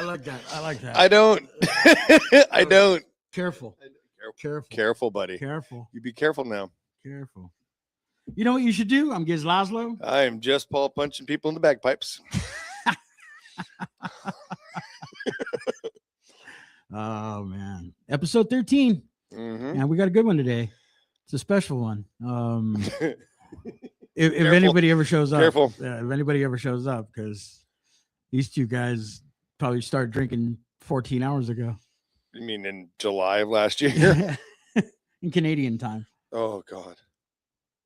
like that. I like that. I don't. I don't. Careful. Careful, buddy. Careful. You be careful now. Careful. You know what you should do? I'm Gizz Lazlo. I am just Paul punching people in the bagpipes. Oh man, episode 13. Mm-hmm. And we got a good one today. It's a special one. If anybody ever shows up, Careful. If anybody ever shows up, because these two guys probably started drinking 14 hours ago. You mean in July of last year? In Canadian time. Oh God.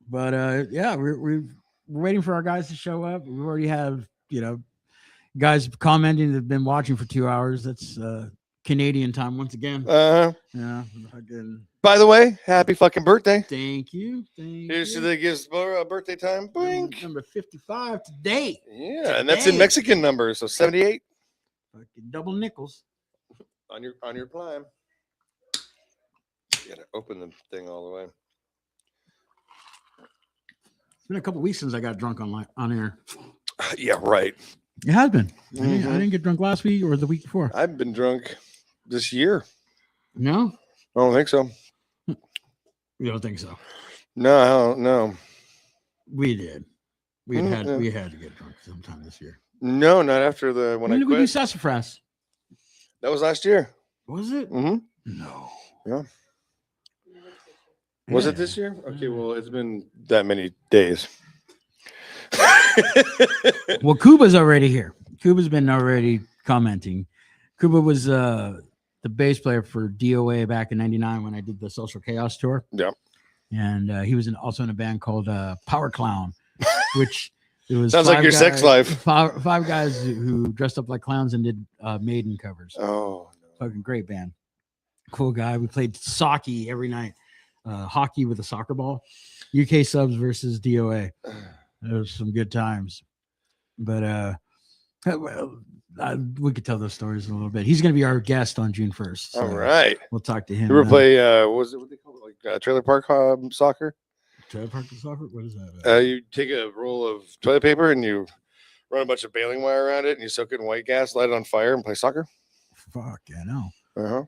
But yeah, we're waiting for our guys to show up. We already have, guys commenting that have been watching for 2 hours. That's Canadian time once again. Uh-huh. Yeah. Again. By the way, happy fucking birthday. Thank you. Here's to the Gizz birthday time. Blink. Number 55 today. Yeah, and that's in Mexican numbers, so 78. Fucking double nickels. On your climb. You gotta open the thing all the way. It's been a couple weeks since I got drunk on air. Yeah, right. It has been. Mm-hmm. I didn't get drunk last week or the week before. I've been drunk this year. No? I don't think so. You don't think so? No, I don't know. We did. We had to get drunk sometime this year. No, not after when I did quit. We do sassafras? That was last year. Was it? Mm-hmm. No. Yeah. Was it this year? Okay, well, it's been that many days. Well, Cuba's already here. Cuba's been already commenting. Cuba was the bass player for DOA back in '99 when I did the Social Chaos tour. Yeah. And he was also in a band called Power Clown, which it was sounds like your sex life. Five guys who dressed up like clowns and did Maiden covers. Oh, no. Fucking great band. Cool guy. We played soccer every night. Hockey with a soccer ball. UK subs versus DOA. There was some good times. But we could tell those stories in a little bit. He's going to be our guest on June 1st. So all right. We'll talk to him. You ever play, was it what they call it? Like trailer park soccer? Trailer park soccer? What is that? You take a roll of toilet paper and you run a bunch of baling wire around it and you soak it in white gas, light it on fire, and play soccer. Fuck, I know. Uh-huh.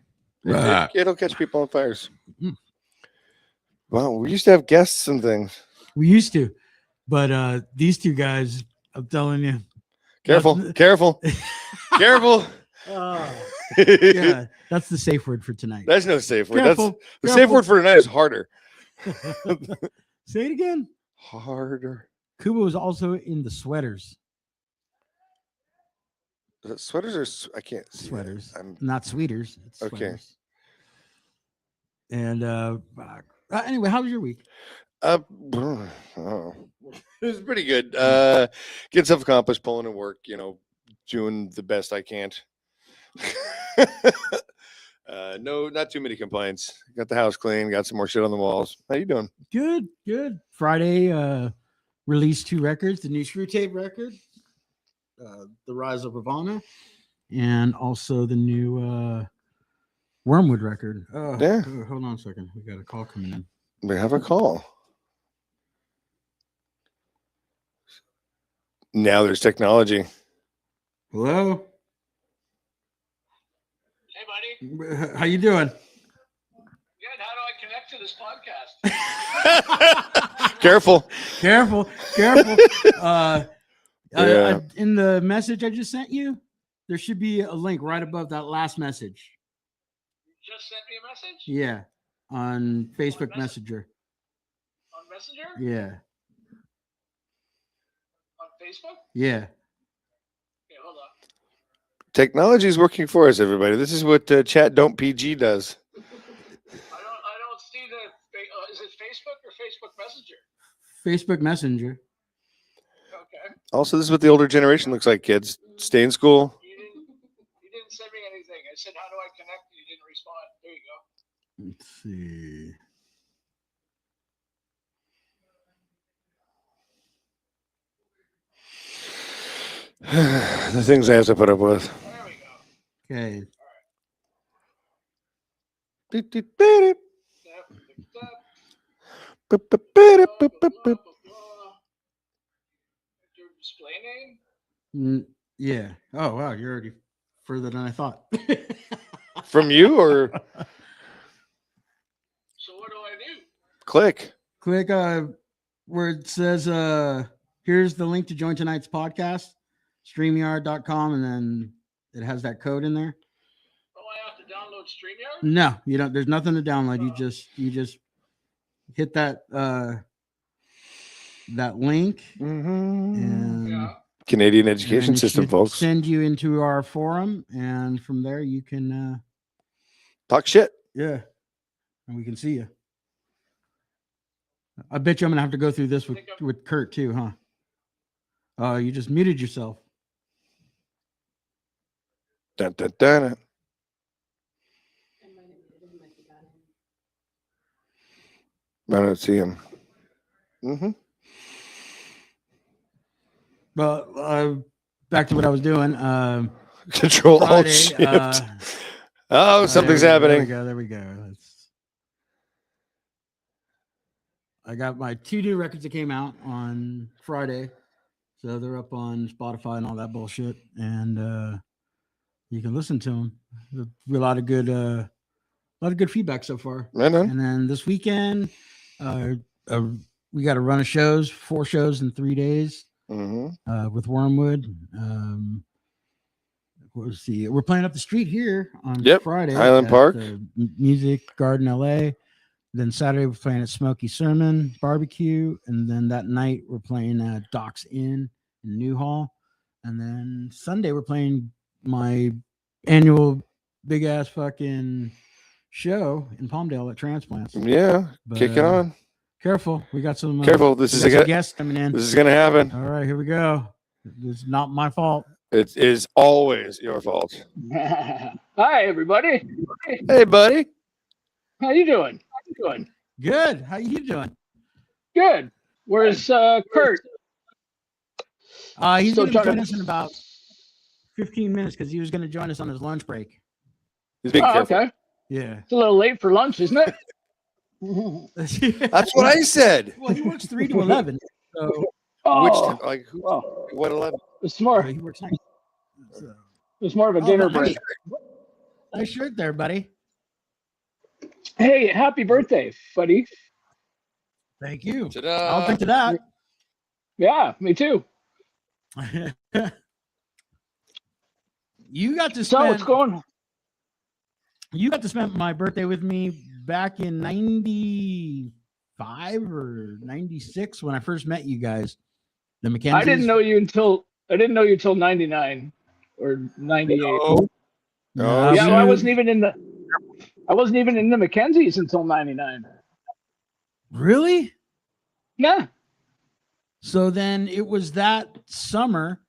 It'll catch people on fires. Mm. Wow, we used to have guests and things. We used to. But these two guys, I'm telling you. Careful. Yeah, that's the safe word for tonight. That's no safe word. Careful. The safe word for tonight is harder. Say it again. Harder. Cuba was also in the Sweaters. Is it sweaters or I can't see. Sweaters. Not Sweeters. It's okay. Sweaters. And anyway, how was your week? It was pretty good. Getting stuff accomplished, pulling in work, doing the best I can. No, not too many complaints. Got the house clean, got some more shit on the walls. How you doing? Good. Friday, released 2 records, the new Screw Tape record, The Rise of Ravana, and also the new Wormwood record. Yeah. Hold on a second. We got a call coming in. We have a call. Now there's technology. Hello. Hey, buddy. How you doing? Good. How do I connect to this podcast? Careful. Yeah. In the message I just sent you, there should be a link right above that last message. You just sent me a message? Yeah. On Facebook Messenger. On Messenger? Yeah. On Facebook? Yeah. Okay, hold on. Technology is working for us, everybody. This is what Chat Don't PG does. I don't see the. Is it Facebook or Facebook Messenger? Facebook Messenger. Okay. Also, this is what the older generation looks like, kids. Stay in school. You didn't send me anything. I said, how do I connect? You didn't respond. There you go. Let's see. The things I have to put up with. There we go. Okay. Your display name? Yeah. Oh, wow. You're already further than I thought. From you or So what do I do? click? Click where it says here's the link to join tonight's podcast, StreamYard.com, and then it has that code in there. Oh, I have to download StreamYard? No, you don't. There's nothing to download. You just hit that that link and Yeah. Canadian and education it system, should folks. send you into our forum, and from there you can Talk shit. yeah, and we can see you. I bet you I'm gonna have to go through this with Kurt too, huh? Oh, you just muted yourself. Dun, dun, dun, dun. I don't see him. Well, back to what I was doing. Control Alt Friday, Shift. Oh, something's there happening. There we go. I got my 2 new records that came out on Friday, so they're up on Spotify and all that bullshit, and you can listen to them. There's a lot of good feedback so far. Right on. And then this weekend, we got a run of shows, 4 shows in 3 days with Wormwood. We're playing up the street here on Friday. Highland at Park. the Music Garden LA. Then Saturday we're playing at Smoky Sermon Barbecue. And then that night we're playing at Docks Inn in Newhall. And then Sunday we're playing my annual big ass fucking show in Palmdale at Transplants. Yeah, kick it on. Careful, we got some. Careful, this is a guest coming in. This is gonna happen. All right, here we go. This is not my fault. It is always your fault. Hi, everybody. Hey, buddy. How you doing? Good. How you doing? Good. Where's Kurt? He's Still going to trying join to- us in about 15 minutes because he was going to join us on his lunch break. He's being careful. Okay. Yeah. It's a little late for lunch, isn't it? That's what I said. Well, he works 3 to 11. So Which Oh, time? Like who? oh. What 11? It's more. he works night. So. It's more of a Oh, dinner nice. break. Nice shirt there, buddy. Hey, happy birthday, buddy. Thank you. Ta-da. I'll drink to that. Yeah, me too. You got to So what's spend. going? You got to spend my birthday with me back in 95 or 96 when I first met you guys. The Mackenzies. I didn't know you until 99 or 98. Oh, No, Yeah, we- well, I wasn't even in the Mackenzies until 99. Really? Yeah. So then it was that summer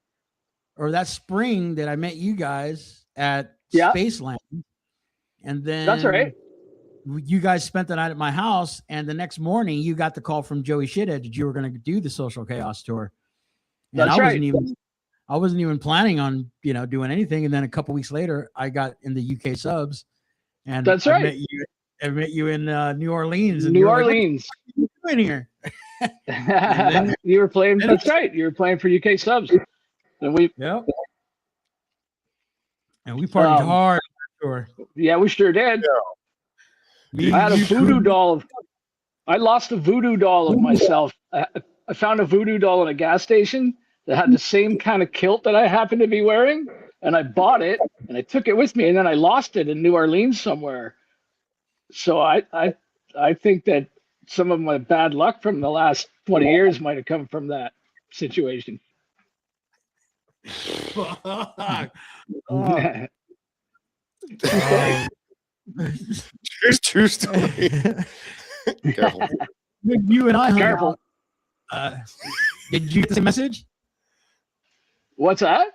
or that spring that I met you guys at Yeah. Spaceland. And then That's right. You guys spent the night at my house, and the next morning you got the call from Joey Shithead that you were going to do the Social Chaos tour. And That's right. I wasn't even planning on, doing anything. And then a couple weeks later, I got in the UK subs, and That's I right. met you in New Orleans. And New you were like, Orleans. "What are you doing here?" You were playing. That's right. You were playing for UK subs, and we. Yep. And we partied hard. Sure. Yeah, we sure did. I had a voodoo doll. I lost a voodoo doll of myself. I found a voodoo doll in a gas station that had the same kind of kilt that I happened to be wearing, and I bought it and I took it with me, and then I lost it in New Orleans somewhere. So I think that some of my bad luck from the last 20 years might have come from that situation. Here's true story. Careful. You and I hung Careful. out. Did you get the same message? What's that?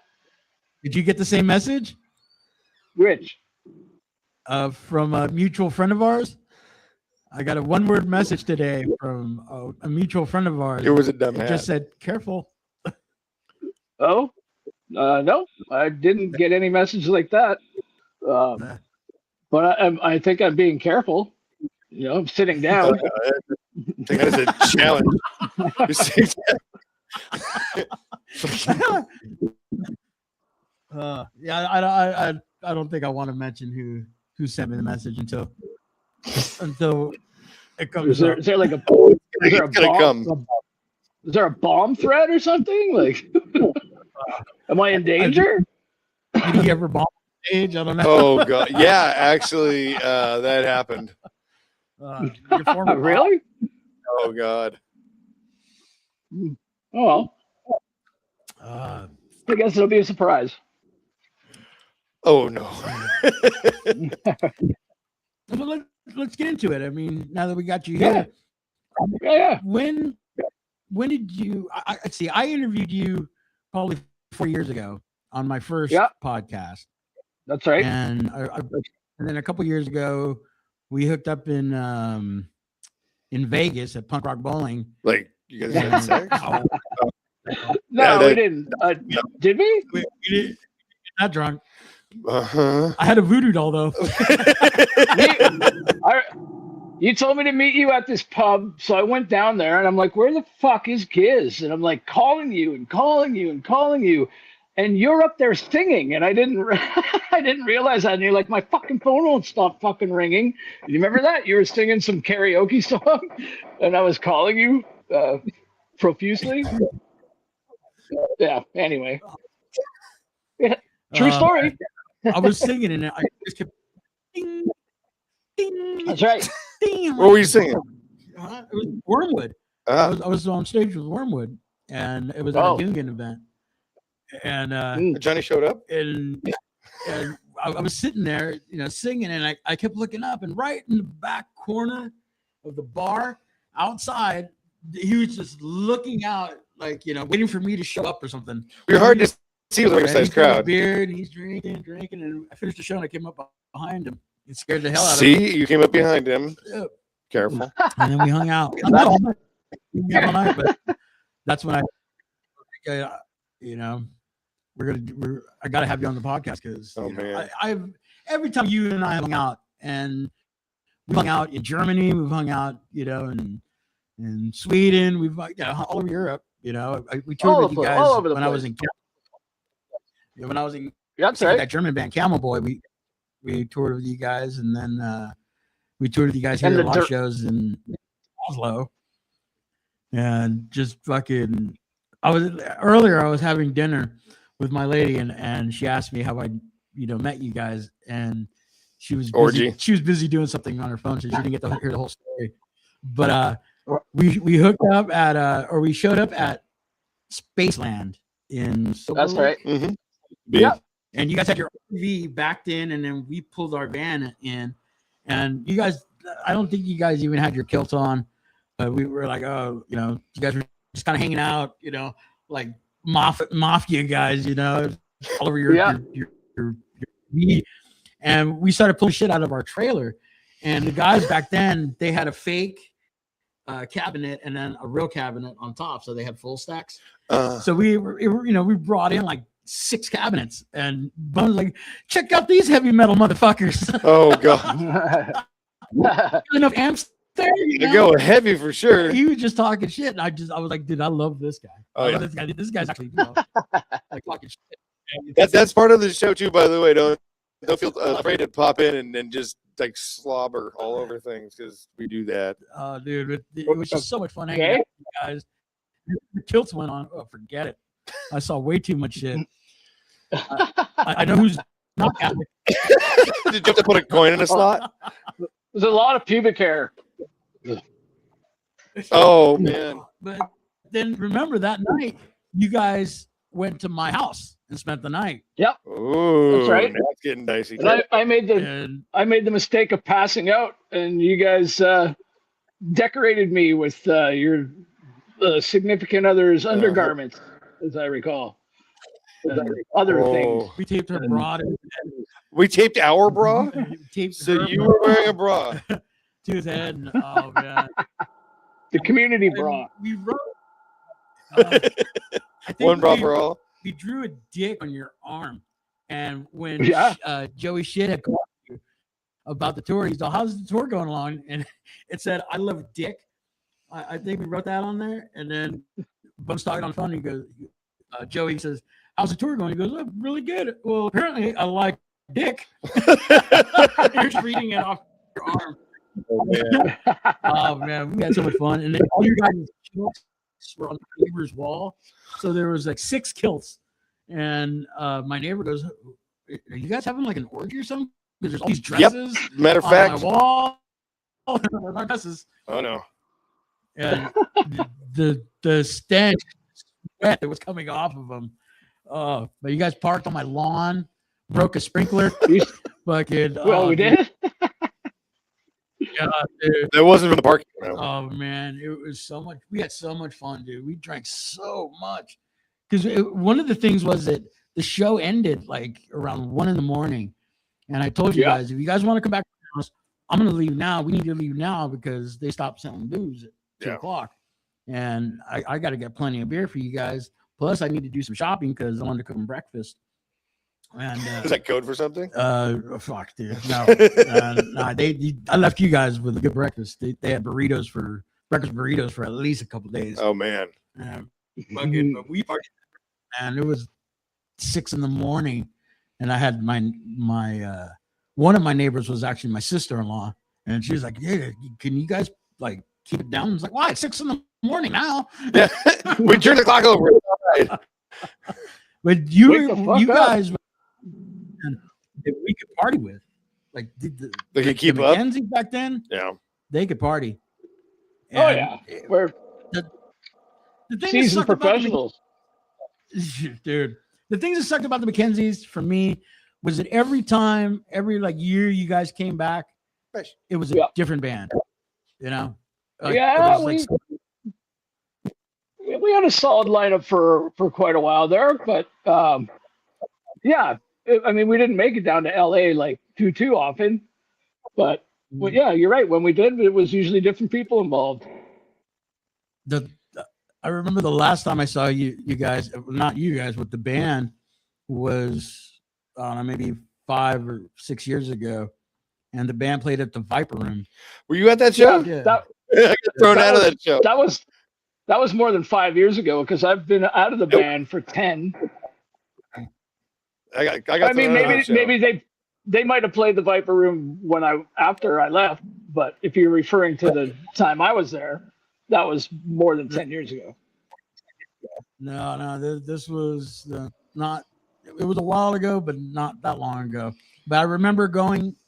Did you get the same message? Which? From a mutual friend of ours? I got a one-word message today from a mutual friend of ours. It was a dumb It hat. just said, "Careful." Oh, no, I didn't get any message like that. But I think I'm being careful. I'm sitting down. I think that's a challenge. You see? Yeah, I don't think I want to mention who sent me the message until it comes up. Is there like a is there a It's gonna come. bomb? Is there a bomb threat or something? Like, am I in danger? Did he ever bomb the stage? I don't know. Oh god, yeah, actually, that happened. Your former Really? Oh god. Oh well. I guess it'll be a surprise. Oh no. But let's get into it. I mean, now that we got you here, Yeah. when did you? See, I interviewed you probably 4 years ago on my first podcast. That's right. And and then a couple years ago, we hooked up in Vegas at Punk Rock Bowling. Like you guys had sex? No, we didn't. Did we? We didn't. Not drunk. Uh-huh. I had a voodoo doll though. You told me to meet you at this pub, so I went down there, and I'm like, "Where the fuck is Gizz?" And I'm like calling you and calling you and calling you, and you're up there singing, and I didn't realize that. And you're like, "My fucking phone won't stop fucking ringing." You remember that? You were singing some karaoke song, and I was calling you profusely. Yeah. Anyway. Yeah, true story. I was singing and I just kept ding, ding. That's right. Ding. What were you singing? It was Wormwood. I was on stage with Wormwood, and it was at a Gungan event. And Johnny showed up, and I was sitting there, singing, and I kept looking up, and right in the back corner of the bar outside, he was just looking out, like waiting for me to show up or something. You're hard to see with a oversized crowd. Beard, and he's drinking, and I finished the show, and I came up behind him. It scared the hell out of him. me. See, you came up behind him. Yep. Careful. And then we hung out. We hung out all night, but that's when I got to have you on the podcast because I've every time you and I hung out, and we hung out in Germany, we've hung out, in Sweden, we've all over Europe. We toured with you guys all over the when place. I was in. When I was in, that's right. That German band Camel Boy, we toured with you guys, and then we toured with you guys here at a lot of shows in Lazlo, and just fucking. I was having dinner with my lady, and she asked me how I met you guys, and she was busy doing something on her phone, so she didn't get to hear the whole story. But we hooked up we showed up at Spaceland in That's right. Mm-hmm. Yeah. And you guys had your RV backed in, and then we pulled our van in, and you guys, I don't think you guys even had your kilts on, but we were like, you guys were just kind of hanging out, like mafia guys, all over your meat. And we started pulling shit out of our trailer, and the guys back then, they had a fake cabinet and then a real cabinet on top, so they had full stacks. So we brought in like 6 cabinets, and Bun was like, check out these heavy metal motherfuckers. Oh god. Enough amps there. You go heavy for sure. He was just talking shit, and I was like, dude, I love this guy. Oh, yeah. This guy's actually like talking shit. That's part of the show too, by the way. Don't feel afraid to pop in and then just like slobber all over things, because we do that. Dude, it was just so much fun hanging out with you guys. The kilts went on. Oh, forget it. I saw way too much shit. I know who's not Catholic. Did you have to put a coin in a slot? There's a lot of pubic hair. Oh man! But then remember that night, you guys went to my house and spent the night. Yep. Ooh, that's right. That's getting dicey. And I made the mistake of passing out, and you guys decorated me with your significant other's undergarments, as I recall. Other things. We taped her bra. We taped our bra. So you were wearing a bra to his head. And, oh man, the community bra. We wrote one bra for all. We drew a dick on your arm, and when Joey Shit had called you about the tour, he's like, "How's the tour going along?" And it said, "I love dick." I think we wrote that on there, and then Bum's talking on the phone, and he goes, Joey says, how's the tour going? He goes, oh, really good. Well, apparently I like dick. You're just reading it off your arm. Oh, man. Oh man, we had so much fun. And then all your guys' kilts were on the neighbor's wall. So there was like 6 kilts. And my neighbor goes, are you guys having like an orgy or something? Because there's all these dresses Matter of on fact. my wall. My dresses. Oh no. And the stench sweat that was coming off of them. But you guys parked on my lawn, broke a sprinkler. Fucking. Well, we did. Yeah, dude. That wasn't from the parking. Oh man, it was so much. We had so much fun, dude. We drank so much because one of the things was that the show ended like around 1 a.m, and I told you guys, if you guys want to come back to the house, I'm gonna leave now. We need to leave now because they stopped selling booze at 2 o'clock, and I got to get plenty of beer for you guys. Plus, I need to do some shopping because I wanted to cook them breakfast. And is that code for something? Fuck, dude. No, I left you guys with a good breakfast. They had breakfast burritos for at least a couple days. Oh man. But we partied, and it was 6 a.m, and I had my one of my neighbors was actually my sister-in-law, and she was like, "Yeah, can you guys like keep it down?" I was like, "Why? It's 6 a.m. now." Yeah, we turned the clock over. Right. But you guys. That we could party with, like they could keep up. Mackenzie back then, yeah, they could party. And we're the thing seasoned professionals, dude. The things that sucked about the Mackenzies for me was that every like year you guys came back, it was a different band. You know, we had a solid lineup for quite a while there, but I mean, we didn't make it down to LA like too often, but yeah, you're right. When we did, it was usually different people involved. I remember the last time I saw you guys, not you guys, but the band was maybe 5 or 6 years ago, and the band played at the Viper Room. Were you at that show? Yeah. I got thrown out of that show. That was more than 5 years ago because I've been out of the band for 10. I mean, maybe they might have played the Viper Room after I left, but if you're referring to the time I was there, that was more than 10 years ago. No, this was not. It was a while ago, but not that long ago. But I remember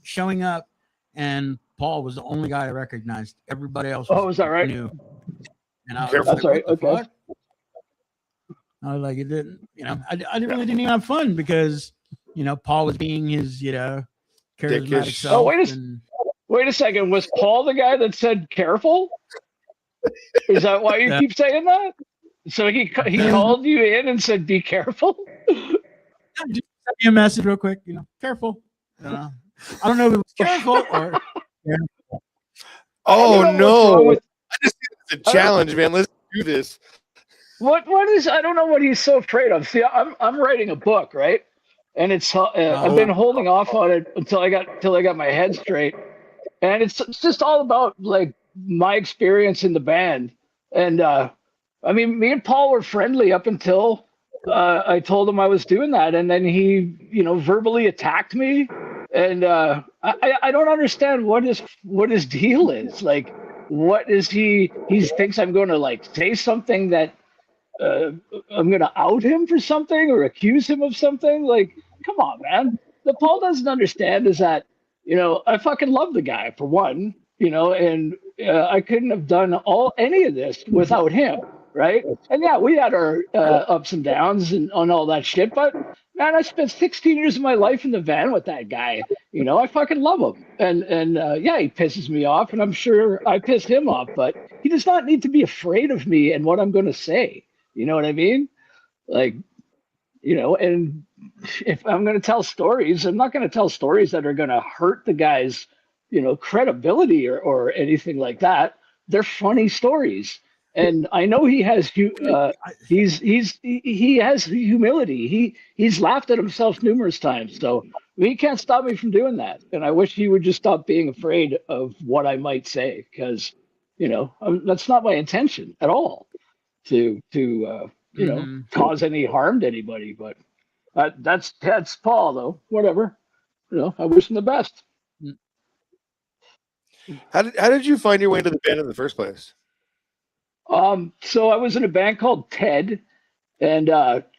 showing up, and Paul was the only guy I recognized. Everybody else was that right? new. And I was That's like, right. what the Okay. fuck? I was like, it didn't, I really didn't even have fun because, Paul was being his, charismatic Dickish. self. Oh, wait a second. Was Paul the guy that said careful? Is that why you keep saying that? So he called you in and said, be careful? Just send me a message real quick, careful. I don't know if it was careful or. Oh, no. I just think it's a challenge, man. Let's do this. What is? I don't know what he's so afraid of. See, I'm writing a book, right? And it's I've been holding off on it until I got my head straight, and it's just all about like my experience in the band. And I mean, me and Paul were friendly up until I told him I was doing that, and then he, verbally attacked me, and I don't understand what his deal is. Like, what is he thinks I'm going to like say something that. I'm going to out him for something or accuse him of something. Like, come on, man. The Paul doesn't understand is that, I fucking love the guy for one, and I couldn't have done any of this without him. Right. And yeah, we had our ups and downs and on all that shit, but man, I spent 16 years of my life in the van with that guy. I fucking love him. And yeah, he pisses me off, and I'm sure I pissed him off, but he does not need to be afraid of me and what I'm going to say. You know what I mean? Like, and if I'm going to tell stories, I'm not going to tell stories that are going to hurt the guy's, credibility or anything like that. They're funny stories. And I know he has he has humility. He's laughed at himself numerous times. So he can't stop me from doing that. And I wish he would just stop being afraid of what I might say, because that's not my intention at all to cause any harm to anybody. But that's Paul, though. Whatever. I wish him the best. How did you find your way to the band in the first place? So I was in a band called Ted, and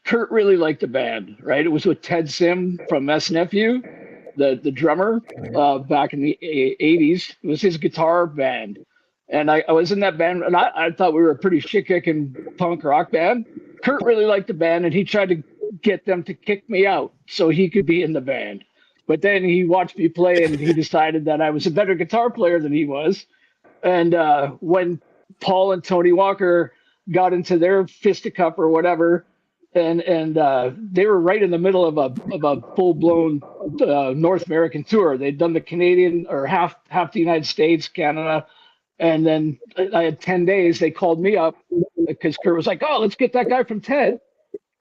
Kurt really liked the band, right? It was with Ted Sim from S Nephew, the drummer, back in the 80s. It was his guitar band. And I was in that band, and I thought we were a pretty shit-kicking punk rock band. Kurt really liked the band, and he tried to get them to kick me out so he could be in the band. But then he watched me play, and he decided that I was a better guitar player than he was. And when Paul and Tony Walker got into their fisticuff or whatever, and they were right in the middle of a full-blown North American tour. They'd done the Canadian, or half the United States, Canada, and then I had 10 days. They called me up because Kurt was like, "Oh, let's get that guy from Ted,"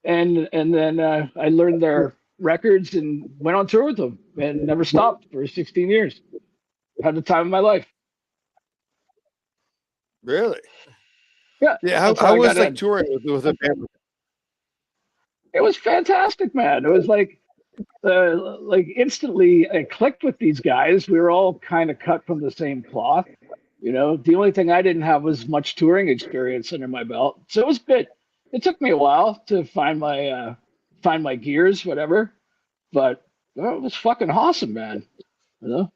and then I learned their records and went on tour with them and never stopped for 16 years. Had the time of my life. Really? Yeah. Yeah. How was like touring with a band? It was fantastic, man. It was like instantly I clicked with these guys. We were all kind of cut from the same cloth. The only thing I didn't have was much touring experience under my belt. So it was good. It took me a while to find my gears, whatever. But it was fucking awesome, man. What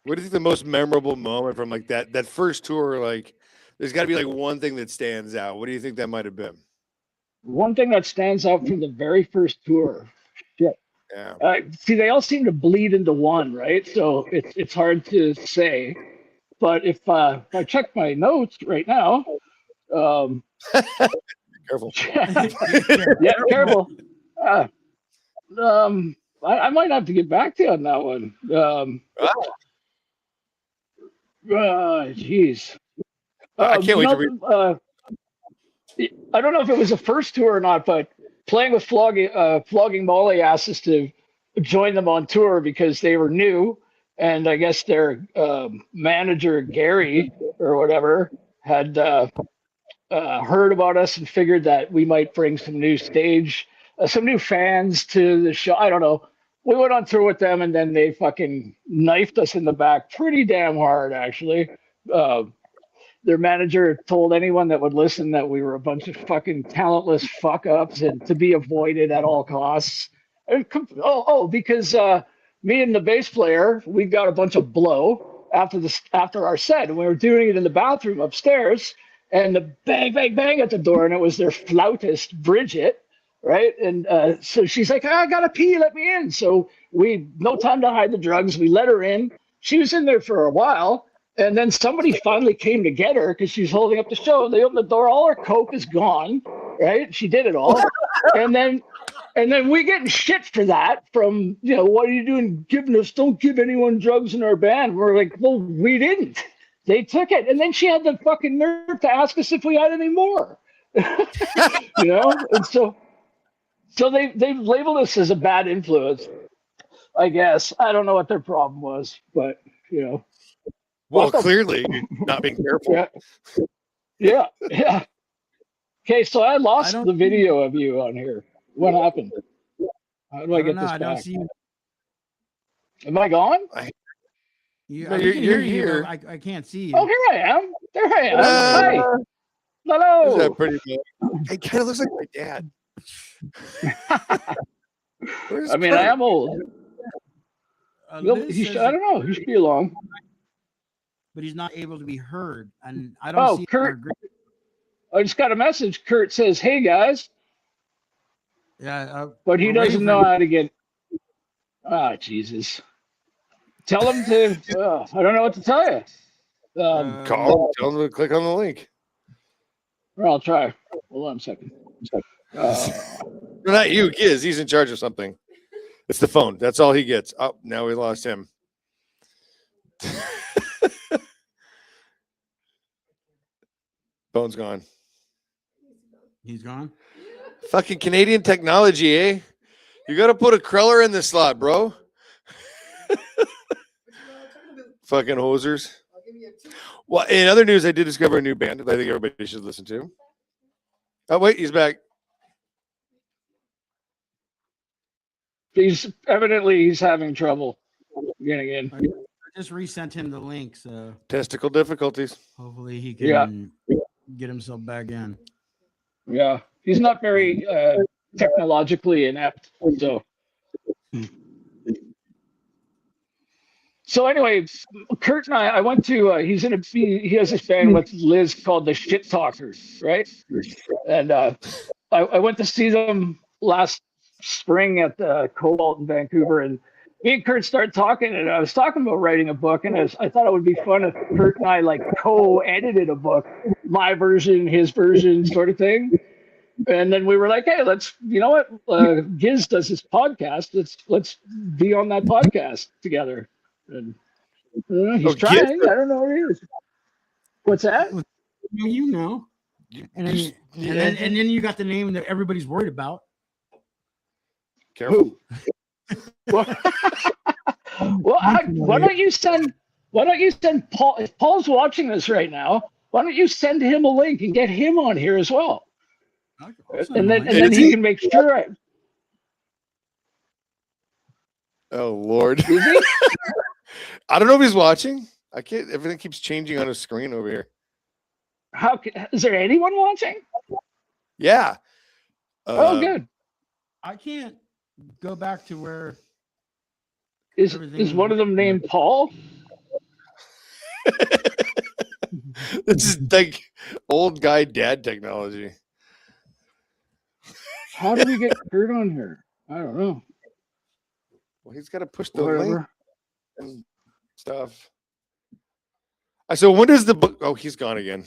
do you think the most memorable moment from like that first tour? Like, there's got to be like one thing that stands out. What do you think that might have been? One thing that stands out from the very first tour. Shit. Yeah. See, they all seem to bleed into one, right? So it's hard to say. But if I check my notes right now, Careful. Yeah, careful. I might have to get back to you on that one. Jeez. I can't wait to read. I don't know if it was the first tour or not, but playing with Flogging Molly asked us to join them on tour because they were new, and I guess their manager Gary or whatever had heard about us and figured that we might bring some new fans to the show. I don't know. We went on tour with them, and then they fucking knifed us in the back pretty damn hard, actually. Their manager told anyone that would listen that we were a bunch of fucking talentless fuck-ups and to be avoided at all costs. Because me and the bass player, we got a bunch of blow after our set, and we were doing it in the bathroom upstairs, and the bang, bang, bang at the door, and it was their flautist, Bridget, right? And so she's like, I gotta pee, let me in. So no time to hide the drugs. We let her in. She was in there for a while. And then somebody finally came to get her because she's holding up the show. They open the door. All her coke is gone, right? She did it all. and then we getting shit for that from, what are you doing giving us? Don't give anyone drugs in our band. We're like, well, we didn't. They took it. And then she had the fucking nerve to ask us if we had any more. And so they've labeled us as a bad influence, I guess. I don't know what their problem was, but, Well, clearly not being careful. Yeah. Okay, so I lost the video of you on here. What happened? How do I get this back? I don't see you. Am I gone? You're here. I can't see you. Oh, here I am. There I am. Hi. Hello. Is that pretty good? It kind of looks like my dad. I mean, I am old. I don't know. He should be along. But he's not able to be heard. And I don't see Kurt. I just got a message. Kurt says, "Hey guys." Yeah. But he doesn't know how to get. Jesus. Tell him to. I don't know what to tell you. Call him. Tell him to click on the link. Or I'll try. Hold on a second. Not you, Gizz. He's in charge of something. It's the phone. That's all he gets. Oh, now we lost him. Phone's gone. He's gone. Fucking Canadian technology, eh? You got to put a Kreller in the slot, bro. Fucking hosers. Well, in other news, I did discover a new band that I think everybody should listen to. Oh wait, he's back. He's having trouble getting in. I just resent him the link, so Testicle difficulties. hopefully he can get himself back in. Yeah, he's not very technologically inept. So anyway, Kurt and I went to. He has this band with Liz called the Shit Talkers, right? And I went to see them last spring at the Cobalt in Vancouver, and me and Kurt started talking, and I was talking about writing a book, and I thought it would be fun if Kurt and I like co-edited a book, my version, his version, sort of thing. And then we were like, hey, you know what? Gizz does his podcast. Let's be on that podcast together. And he's trying. Gizz? I don't know where he is. What's that? You know. And then you got the name that everybody's worried about. Careful. Well, why don't you send Paul? If Paul's watching this right now, why don't you send him a link and get him on here as well? And then he can make sure. Oh Lord. Is he? I don't know if he's watching. I can't. Everything keeps changing on his screen over here. Is there anyone watching? Yeah. Oh, good. I can't go back to where. Is one of them named Paul? This is like old guy dad technology. How do we get Kurt on here? I don't know. Well, he's got to push the Whatever. link and stuff. So when does the book? Oh, he's gone again.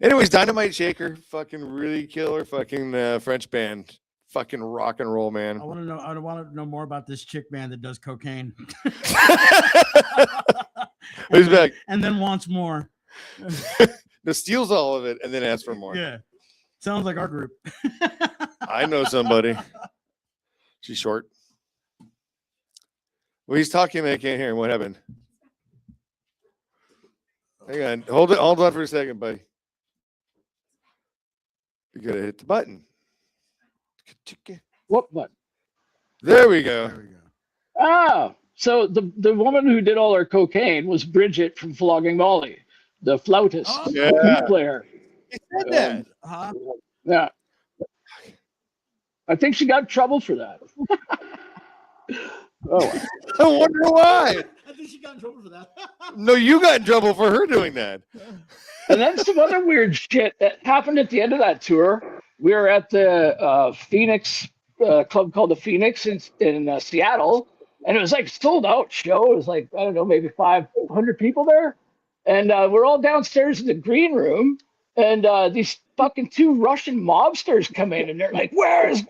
Anyways, Dynamite Shaker, fucking really killer, fucking French band, fucking rock and roll, man. I want to know more about this chick band that does cocaine. He's back. And then wants more. That steals all of it and then asks for more. Yeah. Sounds like our group. I know somebody. She's short. Well, he's talking and I can't hear him. What happened? Hang on. Hold on for a second, buddy. You gotta hit the button. What button? There we go. There we go. Ah, so the woman who did all our cocaine was Bridget from Flogging Molly, the flautist, Oh, yeah. flute player. He said that. Huh? Yeah. I think she got in trouble for that. Oh, I wonder why. I think she got in trouble for that. No, you got in trouble for her doing that. and then some other weird shit that happened at the end of that tour. We were at the Phoenix club called the Phoenix in Seattle, and it was like sold out show. It was like, I don't know, maybe 500 people there, and we're all downstairs in the green room, and these fucking two Russian mobsters come in, and they're like, "Where's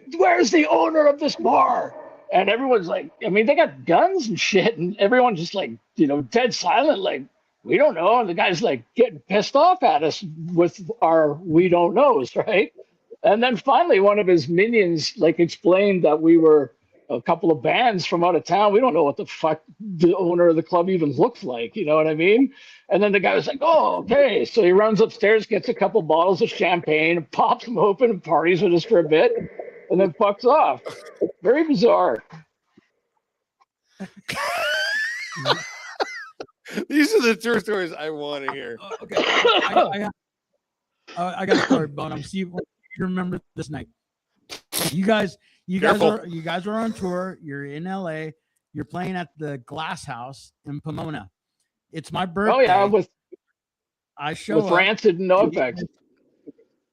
the owner of this bar?" And everyone's like, I mean, they got guns and shit, and everyone's just like, dead silent, like, we don't know. And the guy's like getting pissed off at us with our we don't knows, right? And then finally, one of his minions like explained that we were a couple of bands from out of town. We don't know what the fuck the owner of the club even looks like. You know what I mean? And then the guy was like, "Oh, okay." So he runs upstairs, gets a couple bottles of champagne, and pops them open, and parties with us for a bit, and then fucks off. Very bizarre. These are the tour stories I want to hear. Okay. I got a story, Bone. I'm see if you remember this night. You guys are on tour. You're in LA. You're playing at the Glass House in Pomona. It's my birthday. Oh yeah, with up. Rancid and NoFX.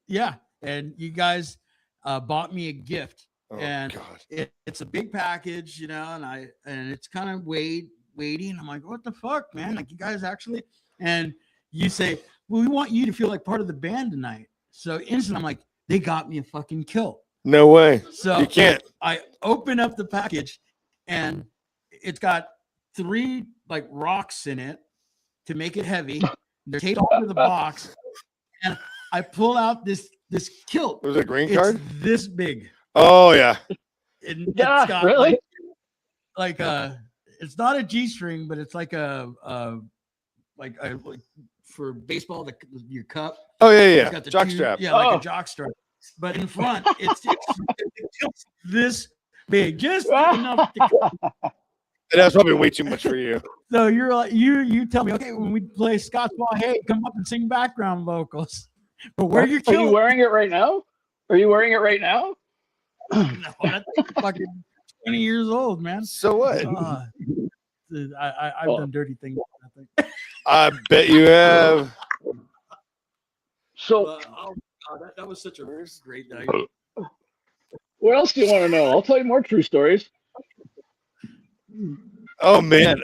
Yeah, and you guys bought me a gift, Oh, and God. it's a big package, and it's kind of weighty. And I'm like, what the fuck, man? Like, you guys actually, and you say, well, we want you to feel like part of the band tonight. So instantly, I'm like, they got me a fucking kilt. No way. So You can't. I open up the package, and it's got 3 like rocks in it to make it heavy. They're taped onto the box, and I pull out this kilt. Was it a green It's card? this big. Oh yeah. And Yeah, it's got really? like it's not a G-string, but it's like for baseball, your cup. Oh yeah, It's yeah. got the Jock two- strap. Yeah, like Oh. a jock strap. But in front, it's this big, just enough. That's probably way too much for you. So you're like, you tell me, okay, when we play Scott's ball, hey, come up and sing background vocals. But where you're Are you killing? wearing it right now? Are you wearing it right now? No, that's fucking 20 years old, man. So what? I've done dirty things. I think. I bet you have. So Oh, God, that was such a great night. what else do you want to know? I'll tell you more true stories. Oh man.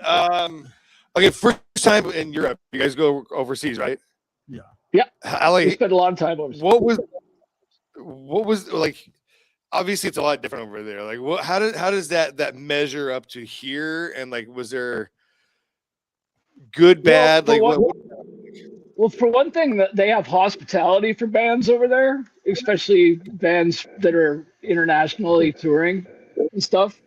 Okay, first time in Europe. You guys go overseas, right? Yeah. Yeah. How, We like, spent a lot of time overseas. what was like? Obviously, it's a lot different over there. Like, what? How does that measure up to here? And like, was there good, bad? Well, for one thing, that they have hospitality for bands over there, especially bands that are internationally touring and stuff.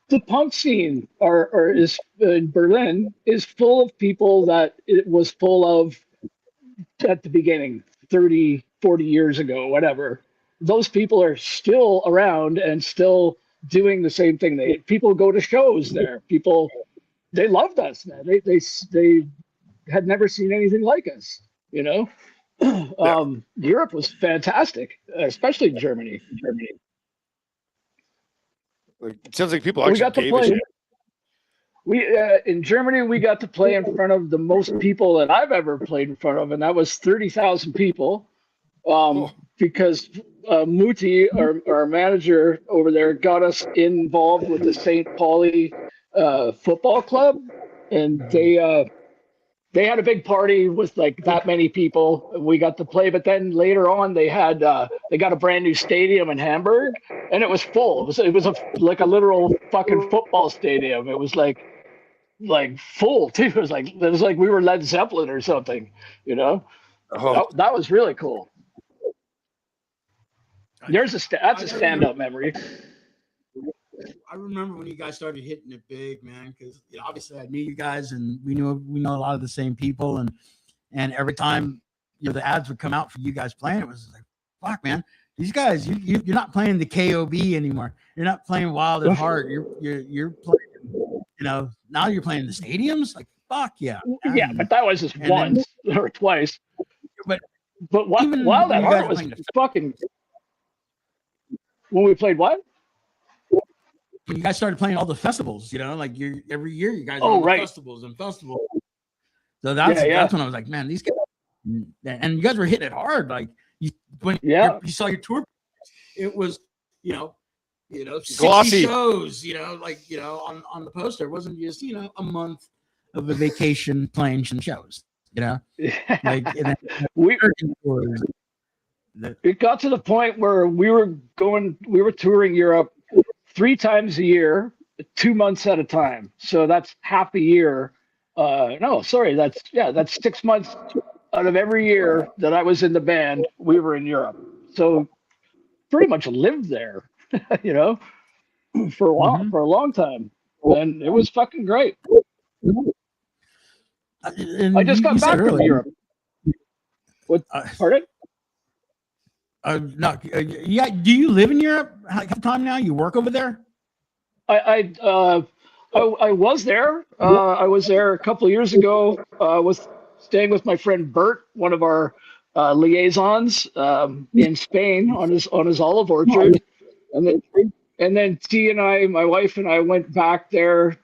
The punk scene is in Berlin is full of people that it was full of at the beginning, 30, 40 years ago, whatever. Those people are still around and still doing the same thing. People go to shows there. People, they loved us, man. They had never seen anything like us, you know. Europe was fantastic, especially Germany. Like, it sounds like people We actually got to gave a play. shit. We in Germany we got to play in front of the most people that I've ever played in front of, and that was 30,000 people. Because Muti, our manager over there, got us involved with the St. Pauli football club, and they had a big party with like that many people. And we got to play, but then later on they got a brand new stadium in Hamburg, and it was full. It was like a literal fucking football stadium. It was like full too. It was like we were Led Zeppelin or something, you know. Oh, That was really cool. That's a standout memory. I remember when you guys started hitting it big, man, because obviously I knew you guys and we know a lot of the same people, and every time the ads would come out for you guys playing, it was like, fuck, man, these guys, you're not playing the KOB anymore. You're not playing Wild at Heart. You're playing, now you're playing the stadiums. Like, fuck yeah. Yeah, but that was just once or twice. But Wild at Heart was fucking. When we played what? When you guys started playing all the festivals, like every year you guys are festivals. So that's when I was like, man, these guys, and you guys were hitting it hard. Like you saw your tour, it was 60 glossy shows, on the poster. It wasn't just a month of a vacation playing some shows, like it got to the point where we were touring Europe 3 times a year, 2 months at a time. So that's half a year. That's 6 months out of every year that I was in the band, we were in Europe. So pretty much lived there, for a while, for a long time. And it was fucking great. I just got back from Europe. What? Pardon? No, yeah. Do you live in Europe? How time now? You work over there? I was there. I was there a couple of years ago. Was staying with my friend Bert, one of our liaisons in Spain on his olive orchard, and then T and I, my wife and I, went back there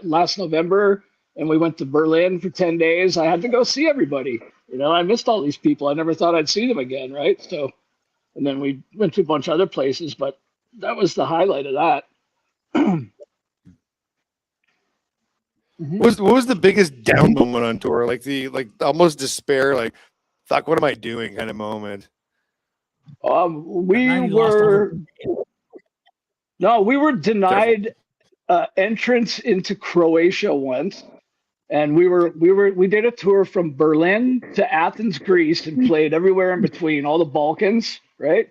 last November, and we went to Berlin for 10 days. I had to go see everybody. I missed all these people. I never thought I'd see them again, right? So. And then we went to a bunch of other places, but that was the highlight of that. What was the biggest down moment on tour? Like the almost despair, like, fuck, what am I doing kind of moment? We were denied entrance into Croatia once. And we did a tour from Berlin to Athens, Greece, and played everywhere in between, all the Balkans, right?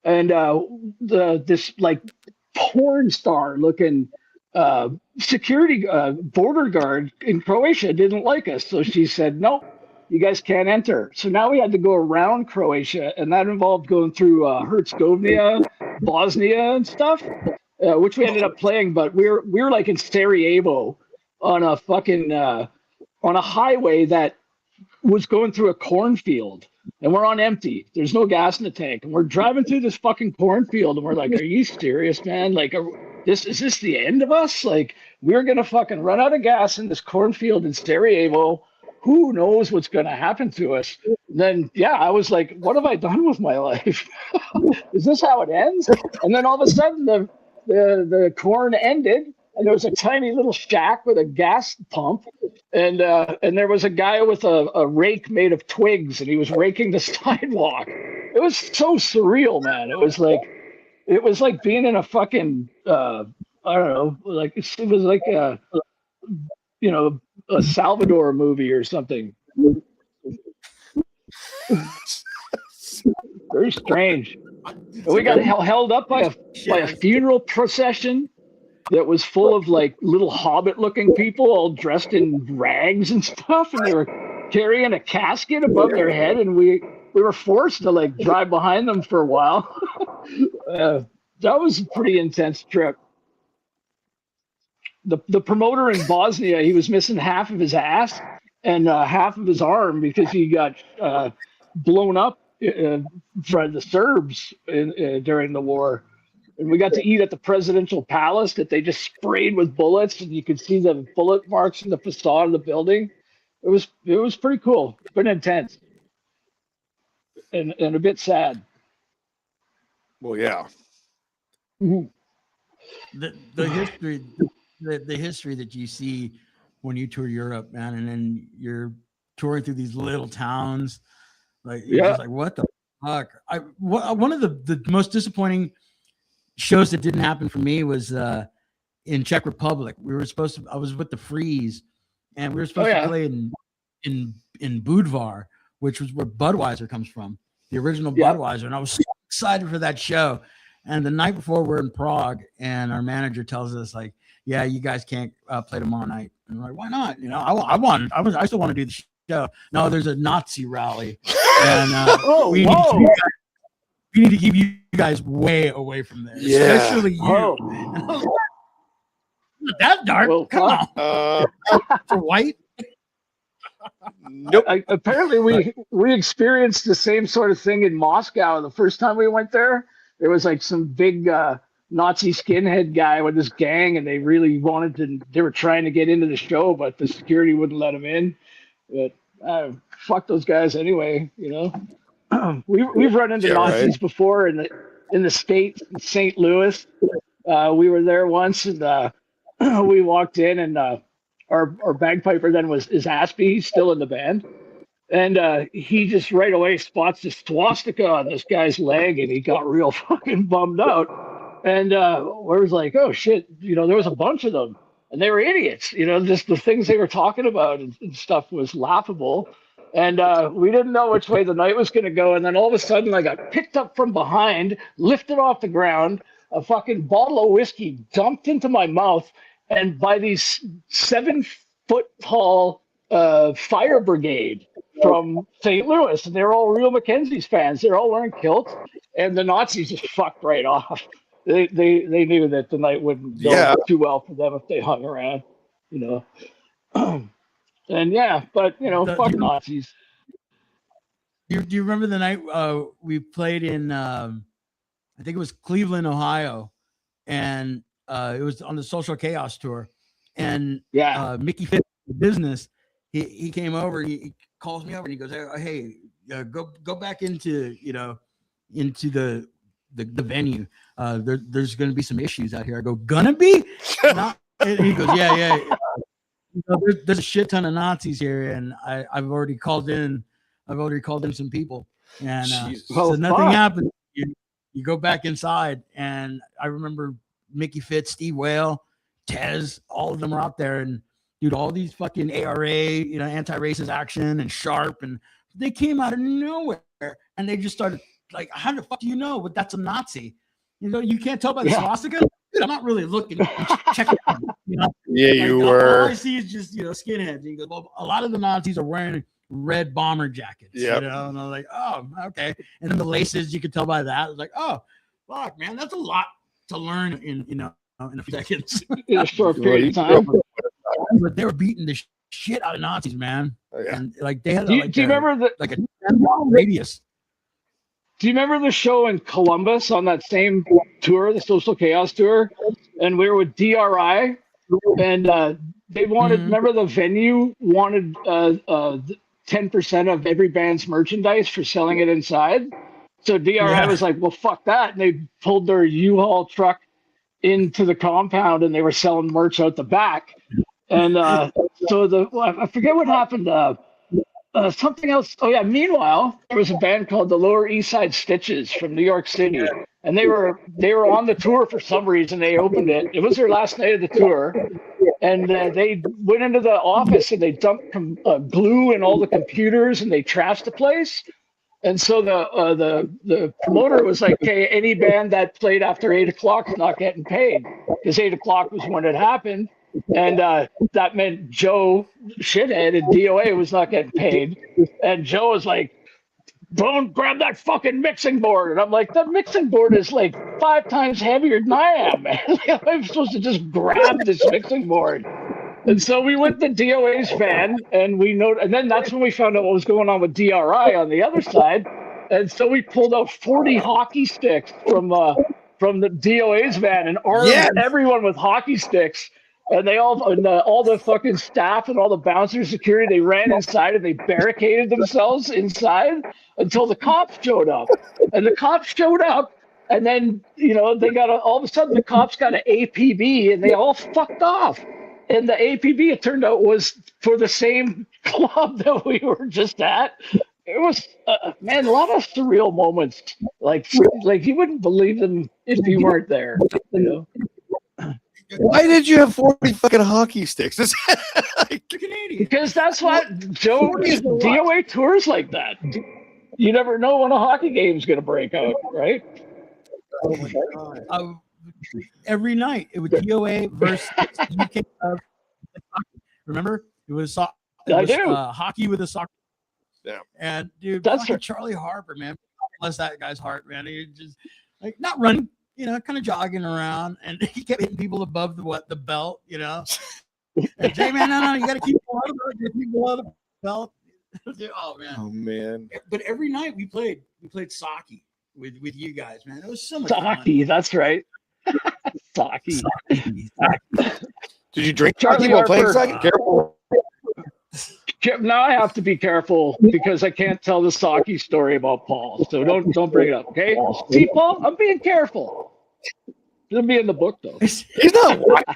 And this like porn star looking security border guard in Croatia didn't like us, so she said, "Nope, you guys can't enter." So now we had to go around Croatia, and that involved going through Herzegovina, Bosnia, and stuff, which we ended up playing. But we were like in Sarajevo on a fucking on a highway that was going through a cornfield, and we're on empty. There's no gas in the tank, and we're driving through this fucking cornfield, and we're like, "Are you serious, man? Like, is this the end of us? Like, we're gonna fucking run out of gas in this cornfield in Sarajevo. Who knows what's gonna happen to us?" And then, yeah, I was like, "What have I done with my life? Is this how it ends?" And then all of a sudden, the corn ended, and there was a tiny little shack with a gas pump. And there was a guy with a rake made of twigs, and he was raking the sidewalk. It was so surreal, man. It was like being in a fucking I don't know, like it was like a a Salvador movie or something. Very strange. And we got held up by a funeral procession that was full of like little hobbit-looking people all dressed in rags and stuff, and they were carrying a casket above their head, and we were forced to like drive behind them for a while. That was a pretty intense trip. The promoter in Bosnia, he was missing half of his ass and half of his arm because he got blown up by the Serbs during the war. And we got to eat at the presidential palace that they just sprayed with bullets, and you could see the bullet marks in the facade of the building. It was pretty cool. It's been intense and a bit sad. Well, yeah. Mhm. The history, the history that you see when you tour Europe, man, and then you're touring through these little towns, like you're just like, what the fuck? One of the most disappointing shows that didn't happen for me was in Czech Republic. I was with the Freeze, and we were supposed to play in Budvar, which was where Budweiser comes from, the original Budweiser. And I was so excited for that show. And the night before, we're in Prague, and our manager tells us, like, "Yeah, you guys can't play tomorrow night." And we're like, "Why not? You know, I still want to do the show." "No, there's a Nazi rally, and we need to keep you guys way away from there, especially you." And I was like, "Not that dark? Well, come on, for white." Nope. Apparently, we experienced the same sort of thing in Moscow the first time we went there. There was like some big Nazi skinhead guy with this gang, and they really wanted to. They were trying to get into the show, but the security wouldn't let them in. But fuck those guys anyway, you know. We've run into Nazis before in the States, in St. Louis. We were there once, and we walked in, and our bagpiper then is Aspie. He's still in the band. And he just right away spots the swastika on this guy's leg, and he got real fucking bummed out. And we was like, "Oh shit," you know, there was a bunch of them, and they were idiots. You know, just the things they were talking about and stuff was laughable. And we didn't know which way the night was going to go. And then all of a sudden, I got picked up from behind, lifted off the ground, a fucking bottle of whiskey dumped into my mouth, and by these 7-foot tall fire brigade from St. Louis, and they're all real Mackenzie's fans. They're all wearing kilts, and the Nazis just fucked right off. They knew that the night wouldn't go too well for them if they hung around, you know. And but you know, fuck Nazis. Do you remember the night we played in? I think it was Cleveland, Ohio, and it was on the Social Chaos tour. And Mickey Fitz, business, he came over. He calls me over and he goes, "Hey, go back into the venue. There's going to be some issues out here." I go, "Gonna be?" And he goes, "Yeah. There's a shit ton of Nazis here, and I've already called in. Some people, and so nothing happened. You go back inside, and I remember Mickey Fitz, Steve Whale, Tez, all of them were out there, and dude, all these fucking ARA, anti-racist action and Sharp, and they came out of nowhere, and they just started like, "How the fuck do you know? But that's a Nazi. You can't tell by the swastika." dude, I'm not really looking, checking. You know? Yeah, Like, you all were. I see is just skinheads. And he goes, well, a lot of the Nazis are wearing red bomber jackets. Yep. You know, and I'm like, oh, okay. And then the laces, you could tell by that. It's like, oh, fuck, man, that's a lot to learn in a few seconds. In a short period of time. But they were beating the shit out of Nazis, man. Oh, yeah. And like they had Do you remember the like a 10-mile radius. Do you remember the show in Columbus on that same tour, the Social Chaos tour? And we were with DRI, and they wanted. Remember, the venue wanted 10% of every band's merchandise for selling it inside. So DRI was like, "Well, fuck that!" And they pulled their U-Haul truck into the compound, and they were selling merch out the back. And so I forget what happened. Something else. Oh yeah. Meanwhile, there was a band called the Lower East Side Stitches from New York City, and they were on the tour for some reason. They opened it. It was their last night of the tour, and they went into the office and they dumped glue in all the computers and they trashed the place. And so the promoter was like, "Okay, any band that played after 8 o'clock is not getting paid," because 8 o'clock was when it happened. And that meant Joe Shithead and DOA was not getting paid. And Joe was like, "Don't grab that fucking mixing board." And I'm like, "The mixing board is like 5 times heavier than I am, man. I'm supposed to just grab this mixing board." And so we went to DOA's van, and and then that's when we found out what was going on with DRI on the other side. And so we pulled out 40 hockey sticks from the DOA's van and armed everyone with hockey sticks. And they all the fucking staff and all the bouncers, security, they ran inside and they barricaded themselves inside until the cops showed up. And the cops showed up, and then they got all of a sudden the cops got an APB and they all fucked off. And the APB, it turned out, was for the same club that we were just at. It was man, a lot of surreal moments. Like you wouldn't believe them if you weren't there. Why did you have 40 fucking hockey sticks? Canadian. Because that's what DOA tours like that. You never know when a hockey game's going to break out, right? Oh my God. Every night it was DOA versus UK. Remember, it was hockey with a soccer. Yeah. And dude, that's Charlie Harper, man. Bless that guy's heart, man. He just like not running, kind of jogging around, and he kept hitting people above the belt, And Jay, man, no, you got to keep below the belt. Oh man. Oh man. But every night we played soccer with you guys, man. It was so much soccer. fun. That's right. Soccer. Did you drink Charlie while playing Harper? soccer? Careful. Now I have to be careful because I can't tell the soccer story about Paul. So don't bring it up, okay? See, Paul, I'm being careful. It'll be in the book though. He's not watching.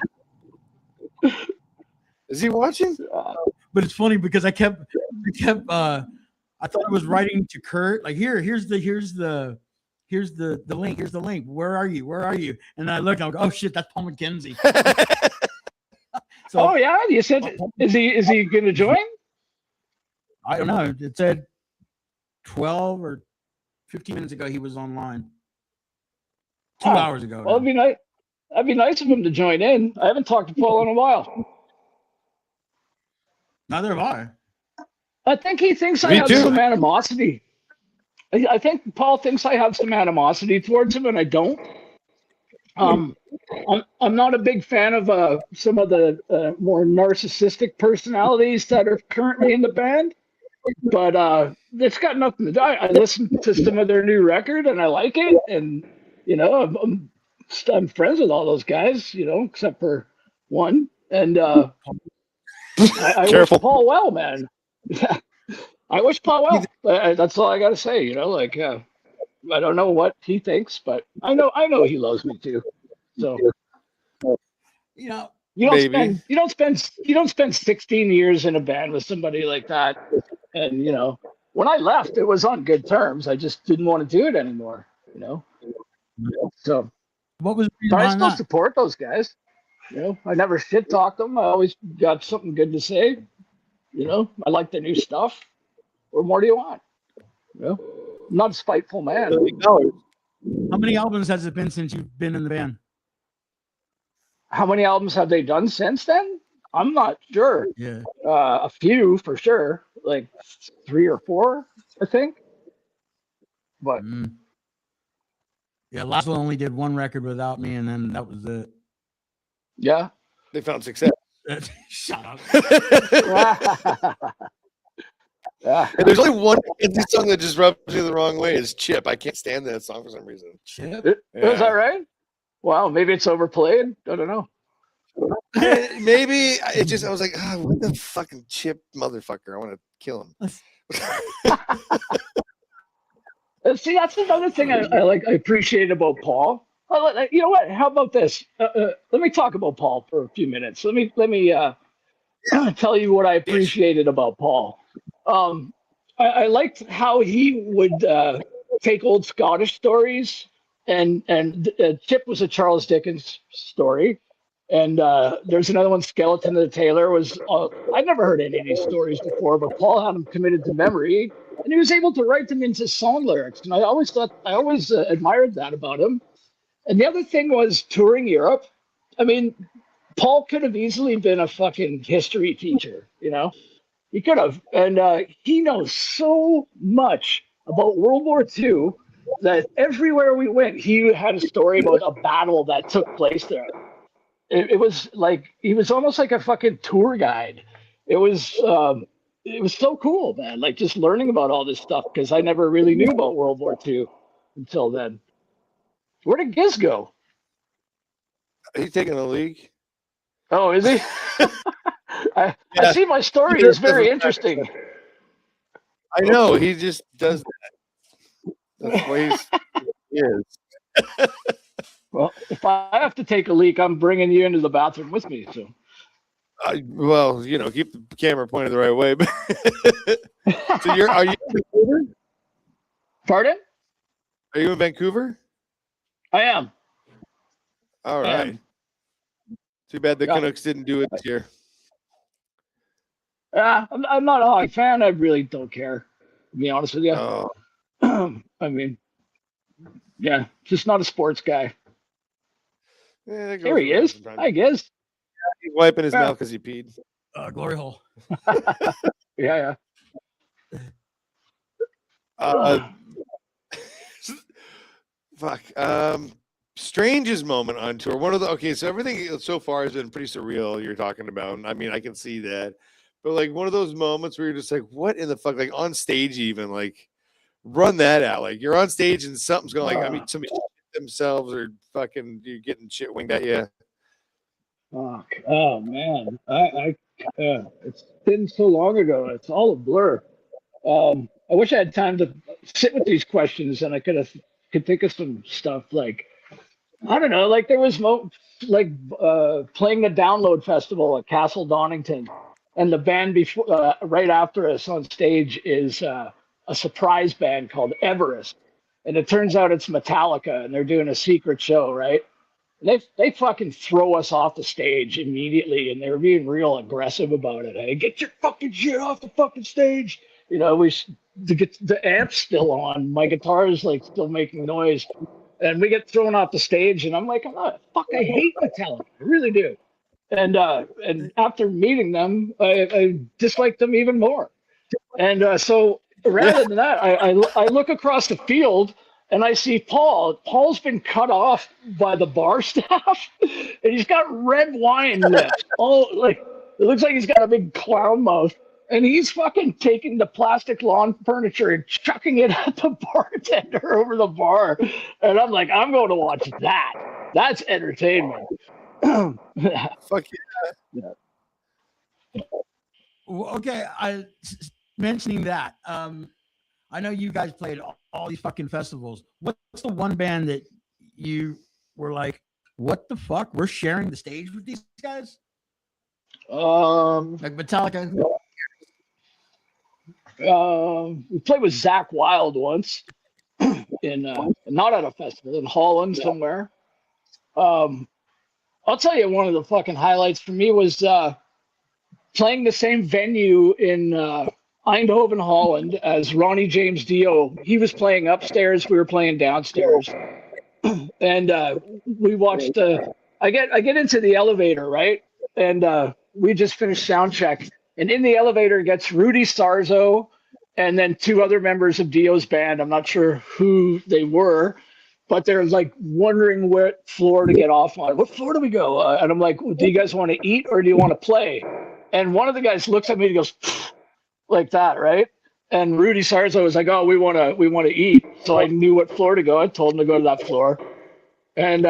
Is he watching? But it's funny because I kept I thought I was writing to Kurt, like here's the link. Here's the link. Where are you? And then I look and I go, oh shit, that's Paul McKenzie. So, oh yeah, you said is he gonna join? I don't know. It said 12 or 15 minutes ago he was online. 2 hours ago. Well, that'd be nice of him to join in. I haven't talked to Paul in a while. Neither have I. I think he thinks I have some animosity. I think Paul thinks I have some animosity towards him, and I don't. I'm not a big fan of some of the more narcissistic personalities that are currently in the band, but it's got nothing to do. I listened to some of their new record, and I like it, and I'm friends with all those guys, except for one, and I wish Paul well, man. I wish Paul well. That's all I got to say. I don't know what he thinks, but I know he loves me too. So, you don't spend 16 years in a band with somebody like that. And when I left, it was on good terms. I just didn't want to do it anymore. So, what was? But I still support those guys. I never shit talk them. I always got something good to say. I like their new stuff. What more do you want? I'm not a spiteful man. How many albums has it been since you've been in the band? How many albums have they done since then? I'm not sure. Yeah. A few for sure, like 3 or 4, I think. But Mm. Yeah, Lazlo only did one record without me, and then that was it. yeah. They found success. Shut up. Yeah. And there's only one song that just rubs me the wrong way is Chip. I can't stand that song for some reason. Chip. Is that right? Wow, maybe it's overplayed. I don't know. Maybe it just, I was like, what the fucking Chip motherfucker? I want to kill him. See, that's another thing I appreciate about Paul. You know what? How about this? Let me talk about Paul for a few minutes. Let me tell you what I appreciated about Paul. I liked how he would take old Scottish stories, and Chip was a Charles Dickens story, and there's another one, Skeleton of the Tailor. I'd never heard any of these stories before, but Paul had them committed to memory, and he was able to write them into song lyrics, and I always admired that about him. And the other thing was touring Europe. I mean, Paul could have easily been a fucking history teacher, you know? He could have. And he knows so much about World War II that everywhere we went, he had a story about a battle that took place there. It was like, he was almost like a fucking tour guide. It was so cool, man. Like just learning about all this stuff, because I never really knew about World War II until then. Where did Gizz go? He's taking the league. Oh, is he? I see my story is very interesting. I know, he just does that. That's why he is. Well, if I have to take a leak, I'm bringing you into the bathroom with me. So, well, you know, keep the camera pointed the right way. So are you in Vancouver? Pardon? Are you in Vancouver? I am. All right. Too bad the Yeah. Canucks didn't do it this year. I'm not a hockey fan. I really don't care, to be honest with you. Oh, I mean, yeah, just not a sports guy. yeah, that goes Here he around is. sometimes. Hi, Gizz. He's wiping his Yeah. mouth because he peed. Glory hole. Yeah. Fuck. Strangest moment on tour. So everything so far has been pretty surreal. You're talking about. I mean, I can see that, but like one of those moments where you're just like, what in the fuck? Like on stage, even like run that out. Like you're on stage and something's going. Like I mean, somebody shit themselves or fucking you're getting shit winged at you. Fuck. Oh man, it's been so long ago. It's all a blur. I wish I had time to sit with these questions, and I could think of some stuff like, I don't know, like there was playing the Download Festival at Castle Donington, and the band before right after us on stage is a surprise band called Everest, and it turns out it's Metallica, and they're doing a secret show, right? And they fucking throw us off the stage immediately, and they're being real aggressive about it. Hey, get your fucking shit off the fucking stage! You know, the amp's still on, my guitar is like still making noise. And we get thrown off the stage, and I'm like, oh, fuck, I hate Metallica. I really do. And after meeting them, I dislike them even more. And so rather than that, I look across the field, and I see Paul. Paul's been cut off by the bar staff, and he's got red wine lips. It looks like he's got a big clown mouth. And he's fucking taking the plastic lawn furniture and chucking it at the bartender over the bar. And I'm like, I'm going to watch that. That's entertainment. Fuck yeah. Well, okay, mentioning that, I know you guys played all these fucking festivals. What's the one band that you were like, what the fuck? We're sharing the stage with these guys? Like Metallica. We played with Zakk Wylde once in not at a festival, in Holland somewhere. I'll tell you, one of the fucking highlights for me was playing the same venue in Eindhoven, Holland, as Ronnie James Dio. He was playing upstairs, we were playing downstairs. And we watched I get into the elevator, right? And we just finished sound check. And in the elevator gets Rudy Sarzo and then two other members of Dio's band. I'm not sure who they were, but they're like wondering what floor to get off on. What floor do we go? And I'm like, well, do you guys want to eat or do you want to play? And one of the guys looks at me and goes like that, right? And Rudy Sarzo was like, oh, we want to eat. So I knew what floor to go. I told him to go to that floor. And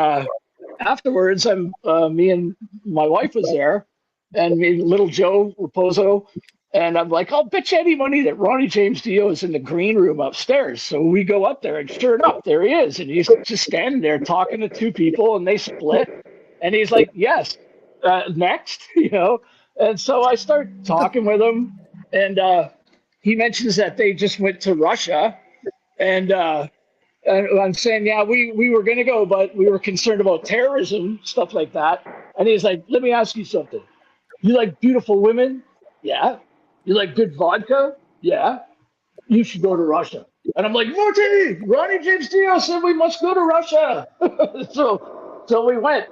afterwards, me and my wife was there, and little Joe Raposo, and I'm like, I'll bet you any money that Ronnie James Dio is in the green room upstairs. So we go up there, and sure enough, there he is, and he's just standing there talking to two people, and they split, and he's like, yes, next, and so I start talking with him, and he mentions that they just went to Russia, and I'm saying, yeah, we were going to go, but we were concerned about terrorism, stuff like that. And he's like, let me ask you something. You like beautiful women? Yeah. You like good vodka? Yeah. You should go to Russia. And I'm like, Ronnie James Dio said we must go to Russia. so we went.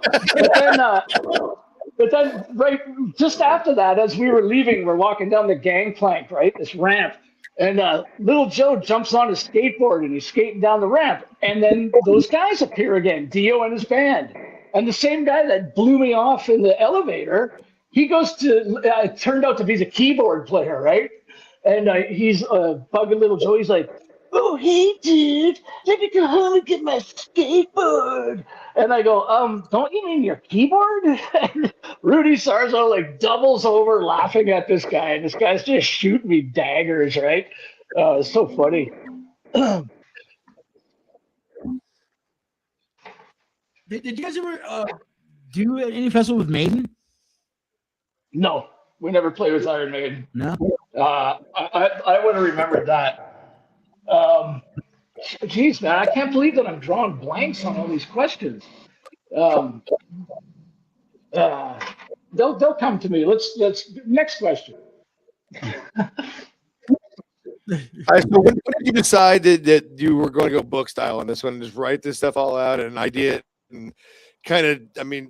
But then right just after that, as we were leaving, we're walking down the gangplank, right? This ramp. And little Joe jumps on his skateboard and he's skating down the ramp. And then those guys appear again, Dio and his band. And the same guy that blew me off in the elevator, he goes to, turned out to be the keyboard player, right? And he's bugging little Joe. He's like, oh, hey, dude, let me go home and get my skateboard. And I go, don't you mean your keyboard? And Rudy Sarzo like doubles over laughing at this guy. And this guy's just shooting me daggers, right? It's so funny. Did you guys ever do any festival with Maiden? No, we never played with Iron Maiden. No. I would have remembered that. Geez, man, I can't believe that I'm drawing blanks on all these questions. They'll come to me. Let's next question. So when did you decide that you were going to go book style on this one and just write this stuff all out and idea it and kind of,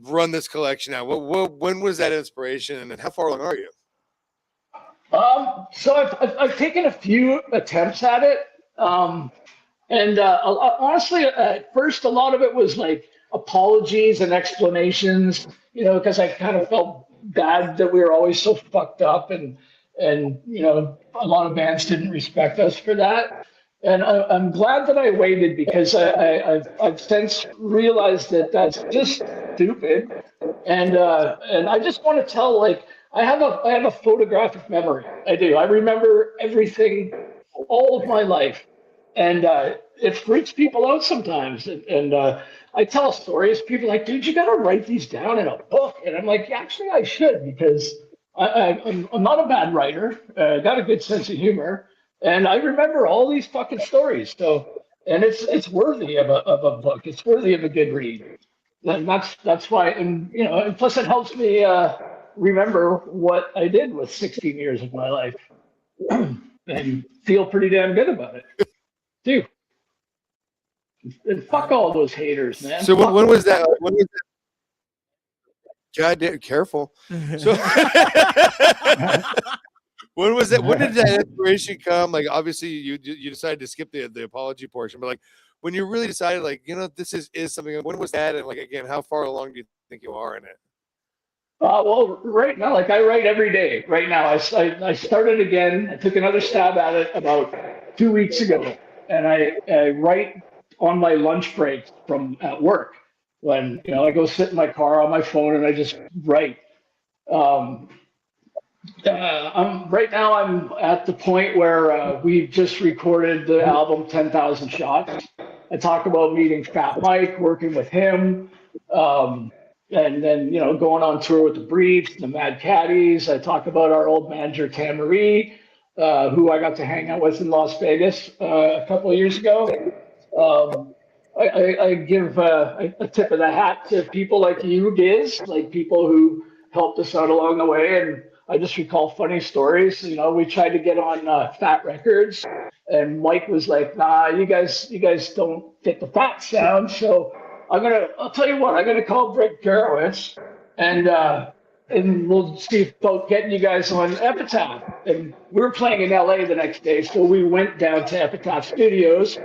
run this collection out? When was that inspiration and how far along are you? So I've taken a few attempts at it. And honestly, at first, a lot of it was like apologies and explanations, because I kind of felt bad that we were always so fucked up and a lot of bands didn't respect us for that. And I'm glad that I waited because I've since realized that that's just stupid. And I just want to tell, like, I have a photographic memory. I do. I remember everything, all of my life. And it freaks people out sometimes. And I tell stories. People are like, dude, you got to write these down in a book. And I'm like, actually, I should, because I'm not a bad writer. I got a good sense of humor. And I remember all these fucking stories. So, and it's worthy of a book. It's worthy of a good read. And that's why, and plus it helps me remember what I did with 16 years of my life and feel pretty damn good about it. Dude. And fuck all those haters, man. So when was that? God damn, careful. So when was that? When did that inspiration come? Like, obviously, you decided to skip the apology portion, but like, when you really decided, like, this is something. When was that? And like, again, how far along do you think you are in it? Well, right now, like, I write every day. Right now, I started again. I took another stab at it about 2 weeks ago, and I write on my lunch break from at work. When I go sit in my car on my phone and I just write. Right now I'm at the point where we just recorded the album 10,000 Shots. I talk about meeting Fat Mike, working with him, and then going on tour with the Briefs, the Mad Caddies. I talk about our old manager Tamarie, who I got to hang out with in Las Vegas a couple of years ago. I give a tip of the hat to people like you, Gizz, like people who helped us out along the way. And I just recall funny stories. We tried to get on Fat Records, and Mike was like, nah, you guys don't get the Fat sound. So I'll tell you what, I'm gonna call Brett Garowitz and we'll see about getting you guys on Epitaph. And we were playing in LA the next day, so we went down to Epitaph Studios.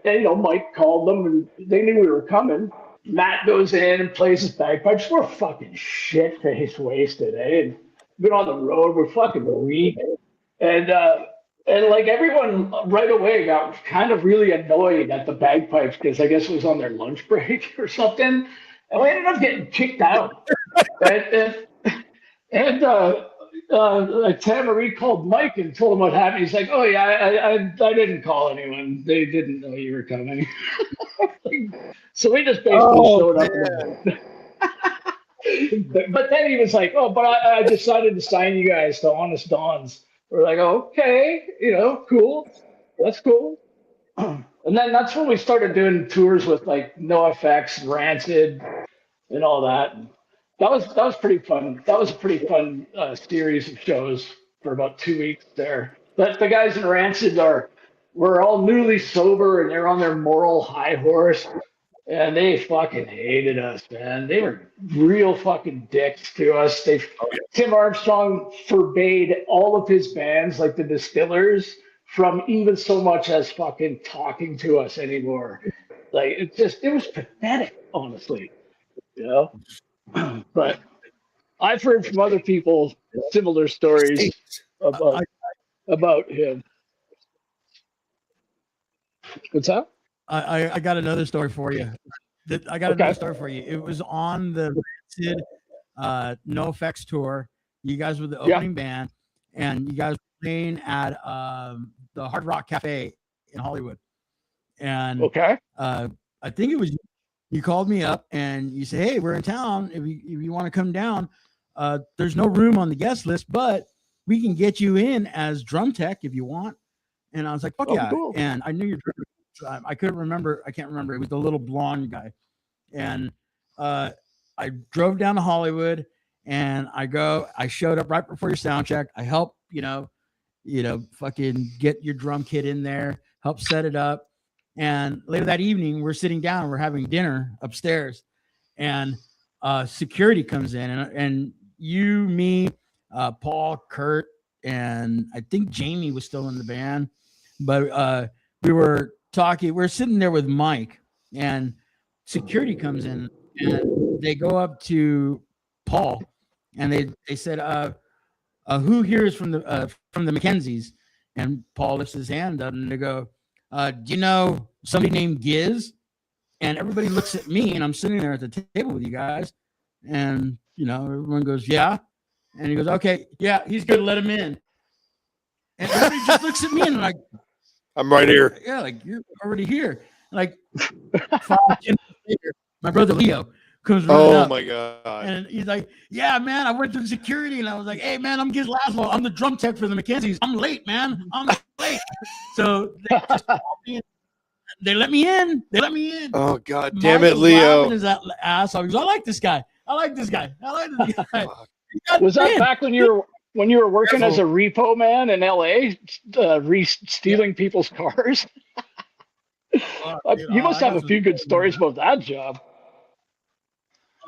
And Mike called them, and they knew we were coming. Matt goes in and plays his bagpipes. We're fucking shit face wasted, eh? And been on the road. We're fucking weak, and like everyone right away got kind of really annoyed at the bagpipes because I guess it was on their lunch break or something, and we ended up getting kicked out. And Tamara called Mike and told him what happened. He's like, "Oh yeah, I didn't call anyone. They didn't know you were coming." So we just basically showed up. But then he was like, "Oh, but I decided to sign you guys to Honest Dons." We're like, "Okay, cool. That's cool." And then that's when we started doing tours with like NoFX, Rancid, and all that. That was pretty fun. That was a pretty fun series of shows for about 2 weeks there. But the guys in Rancid were all newly sober and they're on their moral high horse, and they fucking hated us, man. They were real fucking dicks to us. Tim Armstrong forbade all of his bands, like the Distillers, from even so much as fucking talking to us anymore. Like it was pathetic, honestly. But I've heard from other people similar stories about him. What's that? I got another story for you. Another story for you. It was on the Rancid NoFX tour. You guys were the opening band, and you guys were playing at the Hard Rock Cafe in Hollywood. And I think it was you called me up and you said, "Hey, we're in town. If you want to come down, there's no room on the guest list, but we can get you in as drum tech if you want." And I was like, "Fuck yeah!" Cool. And I knew your drum. I couldn't remember. I can't remember. It was the little blonde guy. And I drove down to Hollywood, and I showed up right before your sound check. I helped, fucking get your drum kit in there, help set it up. And later that evening, we're sitting down, we're having dinner upstairs, and security comes in, and you, me, Paul, Kurt, and I think Jamie was still in the band, but we were talking. We're sitting there with Mike, and security comes in, and they go up to Paul, and they said, "Who here is from the Mackenzies?" And Paul lifts his hand up, and they go, "Do you know somebody named Gizz?" And everybody looks at me, and I'm sitting there at the table with you guys, and everyone goes, "Yeah," and he goes, "Okay, yeah, he's good. Let him in." And everybody just looks at me, and like, I'm right here. Yeah, like you're already here. Like 5 minutes later, my brother Leo comes running up. Oh my god! And he's like, "Yeah, man, I went through security," and I was like, "Hey, man, I'm Gizz Lazlo. I'm the drum tech for the Mackenzies. I'm late, man. I'm late." So they just called me in. They let me in. Oh god damn it, Michael's Leo! laughing his ass off. He goes, "I like this guy. I like this guy. Was that back when you were working as a repo man in LA, stealing people's cars? You must have a few good stories about that job.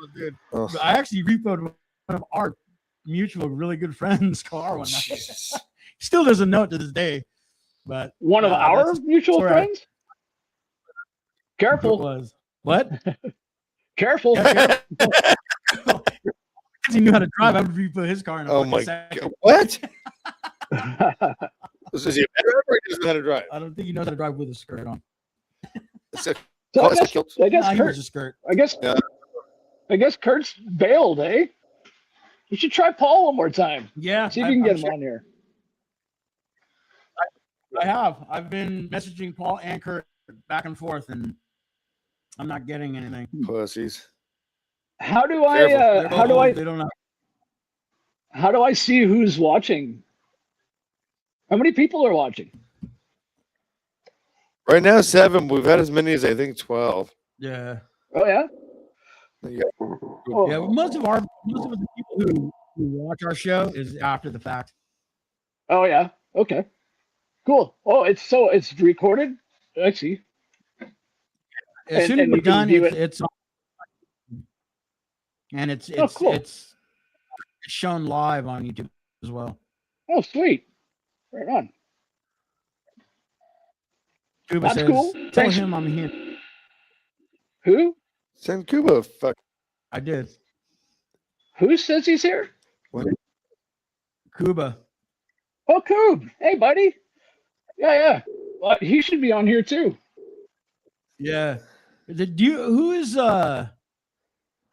Oh, dude. I actually repoed one of our mutual really good friends' car one night. Still doesn't know it to this day. But one of our mutual friends? Careful. It was. What? Careful. Yeah, careful. He knew how to drive. I would repo his car in a my second. god! What? Is he a better or he doesn't know how to drive? I don't think he knows how to drive with a skirt on. I guess Kurt, a skirt. I guess Kurt's bailed, eh? You should try Paul one more time. Yeah. See if you can get him on here. I have. I've been messaging Paul and Kurt back and forth, and I'm not getting anything. Pussies. How do I They don't know. How do I see who's watching? How many people are watching? Right now, 7. We've had as many as I think 12. Yeah. Oh yeah. Yeah. Yeah. Most of the people who watch our show is after the fact. Oh yeah. Okay. Cool. Oh, it's recorded. I see. as soon as and we're you can done, view it's and cool. it's shown live on YouTube as well. Oh, sweet. Right on. Cuba That's says, cool. "Tell Thanks. him I'm here." Who? Send Cuba. Fuck. I did. Who says he's here? Cuba. Oh, Coob. Hey, buddy. Yeah. Well, he should be on here too. Yeah. Who is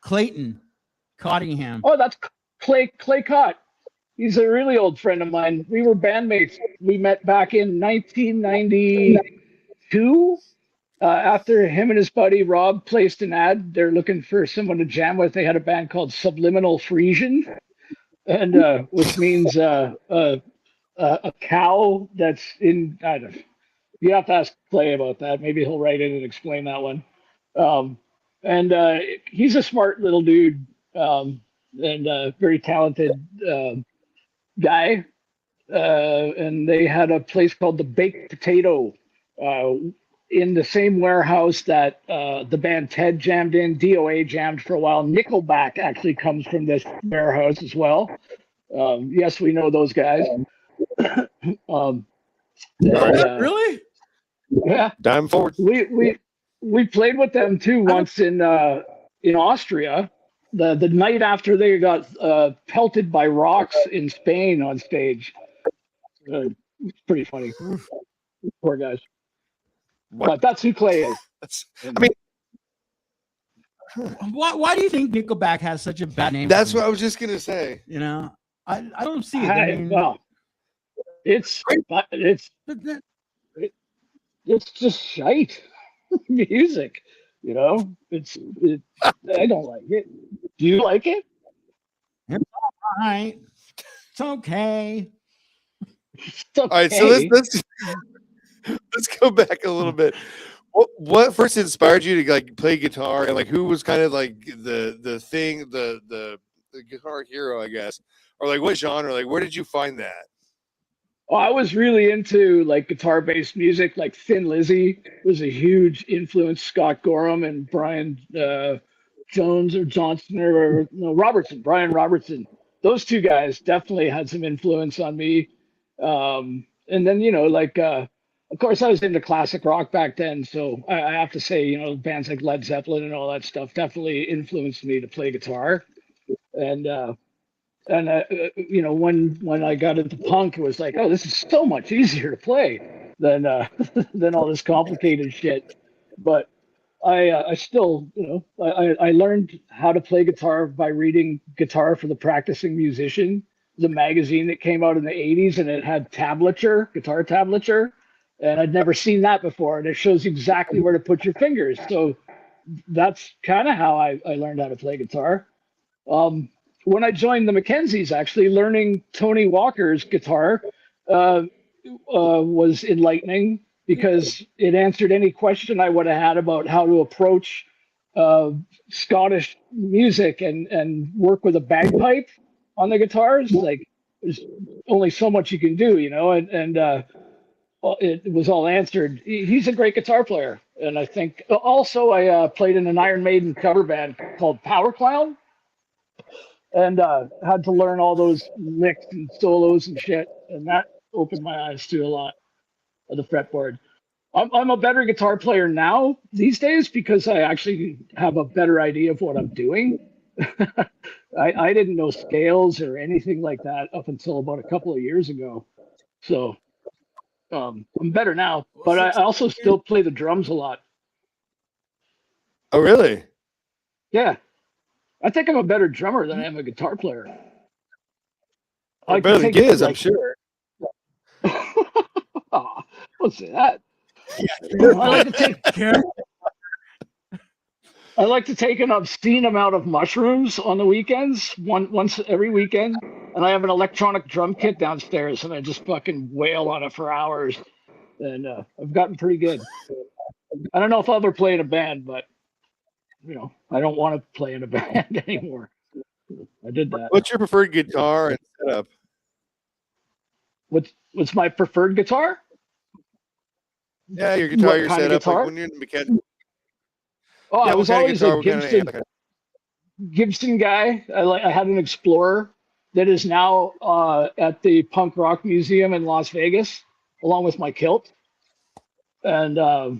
Clayton Cottingham? Oh, that's Clay Cott. He's a really old friend of mine. We were bandmates. We met back in 1992. After him and his buddy Rob placed an ad, they're looking for someone to jam with. They had a band called Subliminal Frisian, and which means a cow that's in. I don't. You have to ask Clay about that. Maybe he'll write in and explain that one. And he's a smart little dude, and very talented guy. And they had a place called the Baked Potato in the same warehouse that the band Ted jammed in. DOA jammed for a while. Nickelback actually comes from this warehouse as well. Yes, we know those guys. Really? Yeah, Dime forward. we played with them too once in Austria. The night after they got pelted by rocks in Spain on stage. It's pretty funny. Poor guys. What? But that's who Clay is. I mean, Why do you think Nickelback has such a bad name? that's what I was just gonna say. You know, I don't see it. I mean, Well, it's just shite music. You know, I don't like it. Do you like it? all right. It's okay. It's okay. All right, so let's go back a little bit. What first inspired you to like play guitar, and like who was kind of like the thing, the guitar hero, I guess, or like what genre? Like where did you find that? Well, I was really into like guitar-based music. Like Thin Lizzy was a huge influence. Scott Gorham and Brian Jones or Johnson or no Robertson, Brian Robertson. Those two guys definitely had some influence on me. And then of course, I was into classic rock back then, so I have to say, bands like Led Zeppelin and all that stuff definitely influenced me to play guitar. And when I got into punk, it was like, oh, this is so much easier to play than than all this complicated shit. But I still, I learned how to play guitar by reading Guitar for the Practicing Musician, the magazine that came out in the 80s, and it had tablature, guitar tablature. And I'd never seen that before. And it shows you exactly where to put your fingers. So that's kind of how I learned how to play guitar. When I joined the Mackenzies, actually, learning Tony Walker's guitar was enlightening because it answered any question I would have had about how to approach Scottish music and work with a bagpipe on the guitars. Like, there's only so much you can do, and it was all answered. He's a great guitar player. And I think also I played in an Iron Maiden cover band called Power Clown and had to learn all those licks and solos and shit. And that opened my eyes to a lot of the fretboard. I'm a better guitar player now these days because I actually have a better idea of what I'm doing. I didn't know scales or anything like that up until about a couple of years ago. So I'm better now, but I also still play the drums a lot. Oh, really? Yeah. I think I'm a better drummer than I am a guitar player. Well, better than Gizz, I'm sure. Oh, don't say that. I like to take an obscene amount of mushrooms on the weekends, once every weekend, and I have an electronic drum kit downstairs, and I just fucking wail on it for hours. And I've gotten pretty good. I don't know if I'll ever play in a band, but I don't want to play in a band anymore. I did that. What's your preferred guitar and setup? What's my preferred guitar? Yeah, your guitar, What your kind of setup. guitar? Like when you're in the Mackenzie. Oh, I what was kind of always guitar, a what kind of amp? Gibson guy. I had an Explorer that is now at the Punk Rock Museum in Las Vegas, along with my kilt. And I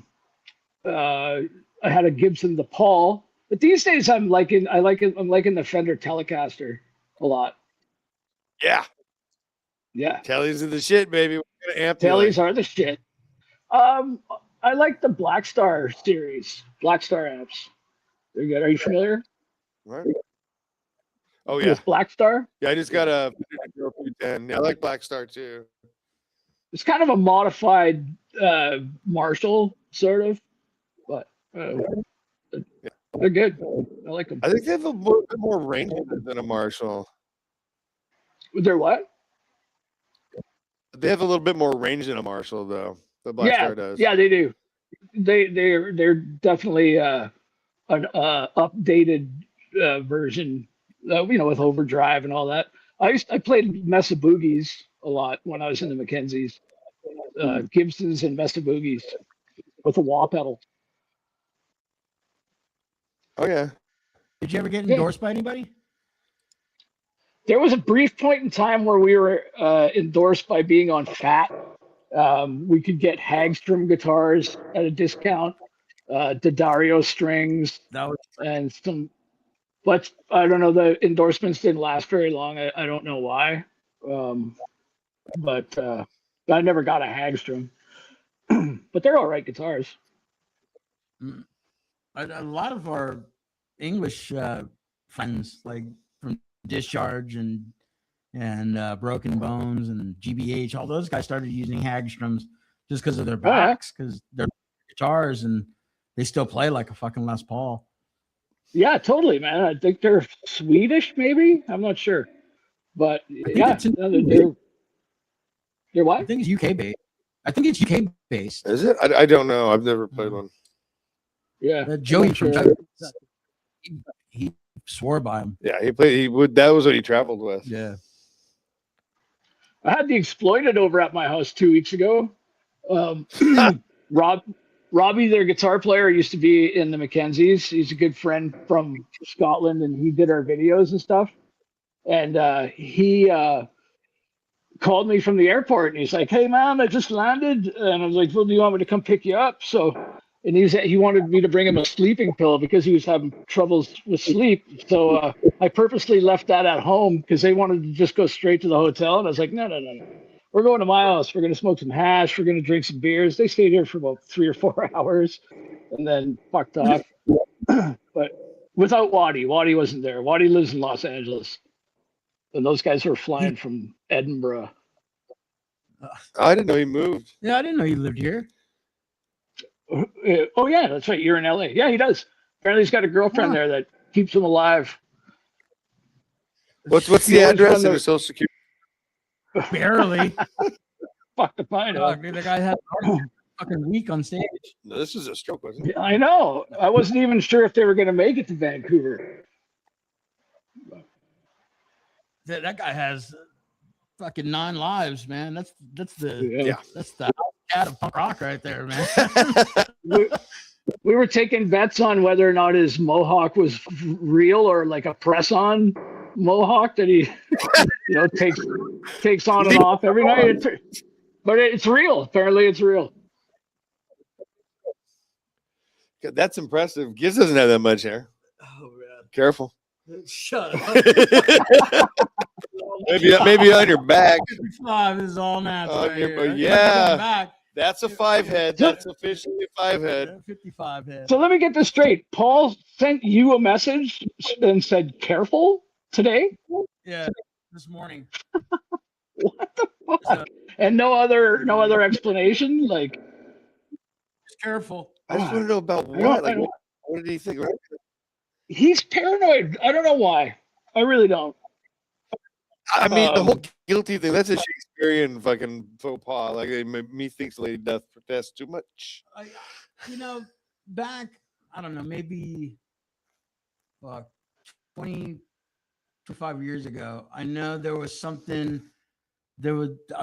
had a Gibson Les Paul. But these days I'm liking the Fender Telecaster a lot. Yeah, Yeah, Telly's in the shit, baby. What kind of amp do you Tellys like? are the shit. Um, I like the Black Star series, Black Star amps. They're good. Are you familiar Right? Oh yeah, with Black Star? yeah. I just got a 210. Yeah, I like Black Star too. It's kind of a modified Marshall, sort of, but they're good. I like them. I think they have a bit more range than a Marshall. They're what? They have a little bit more range than a Marshall, though. The Black Star does. Yeah, they do. They're definitely an updated version, with overdrive and all that. I played Mesa Boogies a lot when I was in the Mackenzies, Gibsons and Mesa Boogies with a wah pedal. Oh yeah. Did you ever get endorsed by anybody? There was a brief point in time where we were endorsed by being on Fat. We could get Hagstrom guitars at a discount, D'Addario strings, That was and some. But I don't know. The endorsements didn't last very long. I don't know why. But I never got a Hagstrom. But they're all right guitars. a lot of our English friends, like from Discharge and Broken Bones and GBH, all those guys started using Hagstroms just because of their backs, because they're guitars and they still play like a fucking Les Paul. Yeah, totally, man. I think they're Swedish, maybe. I'm not sure, but yeah, they're what? I think it's UK based. I think it's UK based. Is it? I don't know. I've never played one. Yeah, Joey sure. from he swore by him. Yeah, he played. He would. That was what he traveled with. Yeah. I had the Exploited over at my house 2 weeks ago. Robbie, their guitar player, used to be in the Mackenzies. He's a good friend from Scotland, and he did our videos and stuff. And he called me from the airport, and he's like, "Hey, man, I just landed." And I was like, "Well, do you want me to come pick you up?" And he wanted me to bring him a sleeping pill because he was having troubles with sleep. So I purposely left that at home because they wanted to just go straight to the hotel. And I was like, no. We're going to my house. We're going to smoke some hash. We're going to drink some beers. They stayed here for about 3 or 4 hours and then fucked off. But without Waddy. Waddy wasn't there. Waddy lives in Los Angeles. And those guys were flying from Edinburgh. I didn't know he moved. Yeah, I didn't know you lived here. Oh, yeah, that's right. You're in LA. Yeah, he does. Apparently he's got a girlfriend there that keeps him alive. What's the address and his social security? Barely. Fuck to find out. Dude, the guy had a fucking week on stage. No, this is a stroke, wasn't it? I know. I wasn't even sure if they were going to make it to Vancouver. That guy has fucking 9 lives, man. That's the Yeah. that's the cat of punk rock right there, man. We were taking bets on whether or not his mohawk was real or like a press-on mohawk that he, takes on and off every night. But it's real. Apparently, it's real. That's impressive. Gizz doesn't have that much hair. Oh man. Careful. Shut up. maybe on your back. 55 is all natural. On right your- here. yeah. Back. That's a 5 head. That's officially a 5 head. 55 head. So let me get this straight. Paul sent you a message and said, "Careful today." Yeah, this morning. What the fuck? And no other explanation. Like, Just careful. I just want to know about what. Like, what did he think? he's paranoid. I don't know why. I really don't. I mean, the whole guilty thing, that's a Shakespearean fucking faux pas. Like, methinks Lady Death protests too much. Back, I don't know, maybe 25 years ago, I know there was a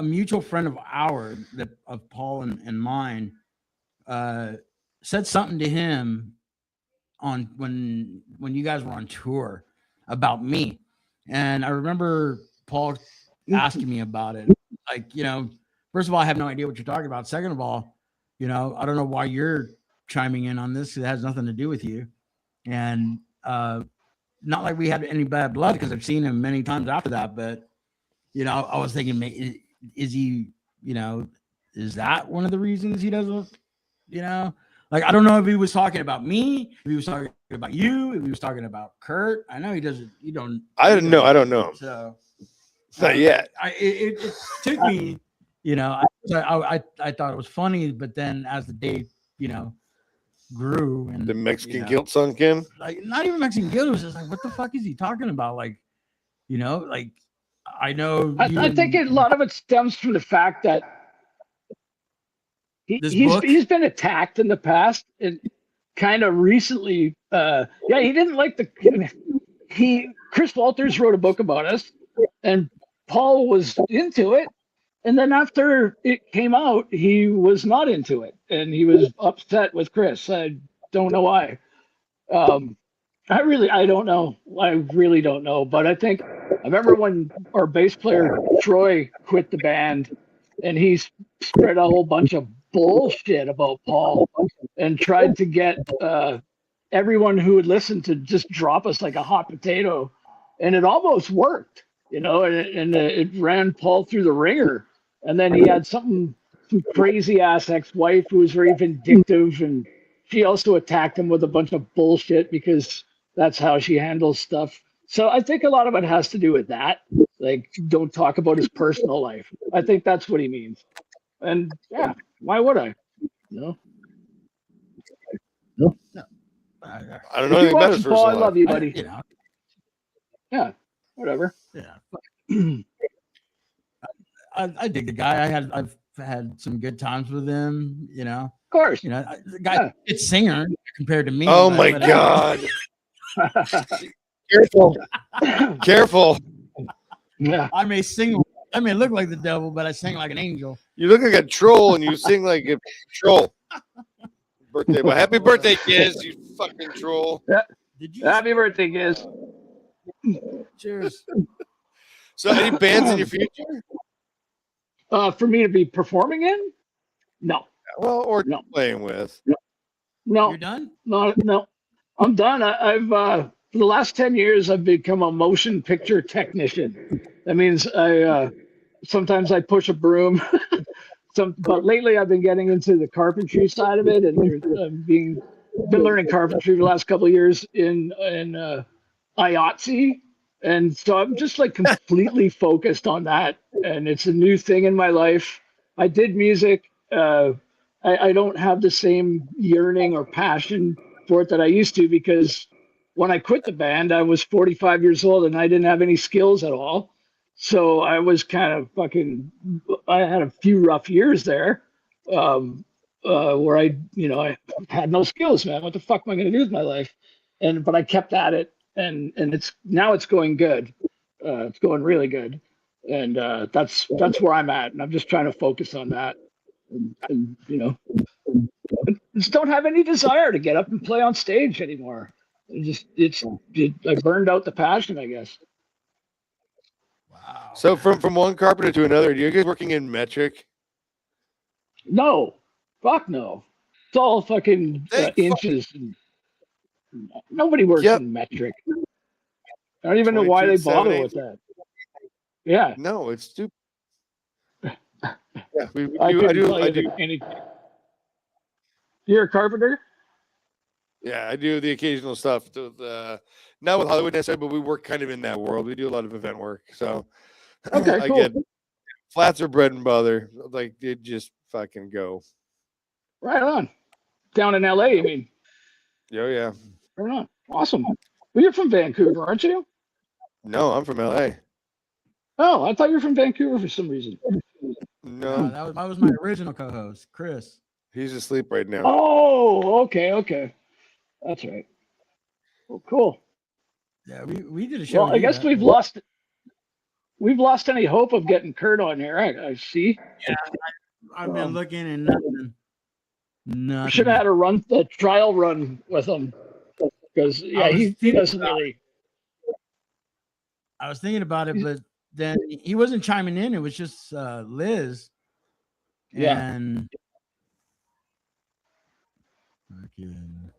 mutual friend of ours, of Paul and mine, said something to him on when you guys were on tour about me, and I remember Paul asking me about it. Like, first of all, I have no idea what you're talking about. Second of all, I don't know why you're chiming in on this. It has nothing to do with you, and not like we had any bad blood because I've seen him many times after that. But I was thinking, is he, is that one of the reasons he doesn't, like, I don't know if he was talking about me, if he was talking about you, if he was talking about Kurt. I know he doesn't. You don't. I don't know. I don't know. So not yet. It took me, I thought it was funny, but then as the day, grew and The Mexican guilt sunk in. Like, not even Mexican guilt. It was just like, what the fuck is he talking about? Like, like, I know. I think a lot of it stems from the fact that he's been attacked in the past and kind of recently. He didn't like Chris Walters wrote a book about us, and Paul was into it. And then after it came out, he was not into it, and he was upset with Chris. I don't know why. I don't know. I really don't know. But I remember when our bass player Troy quit the band, and he spread a whole bunch of bullshit about Paul and tried to get everyone who would listen to just drop us like a hot potato, and it almost worked, and it ran Paul through the ringer. And then he had some crazy ass ex-wife who was very vindictive, and she also attacked him with a bunch of bullshit because that's how she handles stuff. So I think a lot of it has to do with that. Like, don't talk about his personal life. I think that's what he means. And yeah, why would I? No. I don't know anything about his personal life. I love you, buddy. Yeah, whatever. Yeah. I dig the guy. I've had some good times with him. Of course. The guy, it's singer compared to me. Oh my God! Careful! Yeah, I may sing. I may look like the devil, but I sing like an angel. You look like a troll, and you sing like a troll. Birthday, well, happy birthday, Gizz! You fucking troll. Yeah. Did you? Happy birthday, Gizz. Cheers. So, any bands in your future? For me to be performing in? No. Well, or no. Playing with? No. You're done? No. I'm done. I've for the last 10 years, I've become a motion picture technician. That means sometimes I push a broom. But lately, I've been getting into the carpentry side of it, and been learning carpentry the last couple of years in IATSE. And so I'm just like completely focused on that. And it's a new thing in my life. I did music. I don't have the same yearning or passion for it that I used to, because when I quit the band, I was 45 years old and I didn't have any skills at all. So I was kind of I had a few rough years there where I had no skills, man. What the fuck am I going to do with my life? But I kept at it. And it's going good. It's going really good, and that's where I'm at. And I'm just trying to focus on that, and just don't have any desire to get up and play on stage anymore. I burned out the passion, I guess. Wow. So from one carpenter to another, do you guys working in metric? No, fuck no. It's all fucking inches. Nobody works in metric. I don't even know why they bother with that. Yeah. No, it's stupid. Yeah, I do anything. You're a carpenter? Yeah, I do the occasional stuff. Not with Hollywood necessarily, but we work kind of in that world. We do a lot of event work. So okay, cool. Flats are bread and butter. Like, they just fucking go. Right on. Down in LA, you mean? Oh, yeah. Right on. Awesome. Well, you're from Vancouver, aren't you? No, I'm from LA. Oh, I thought you were from Vancouver for some reason. No. That was my original co-host, Chris. He's asleep right now. Oh, okay. That's right. Well, cool. Yeah, we did a show. Well, I guess we've lost any hope of getting Kurt on here. I see. Yeah, I've been looking and nothing. Should have had a trial run with him. because I was he thinking doesn't about really. I was thinking about it, but then he wasn't chiming in. It was just Liz. Yeah. And fucking-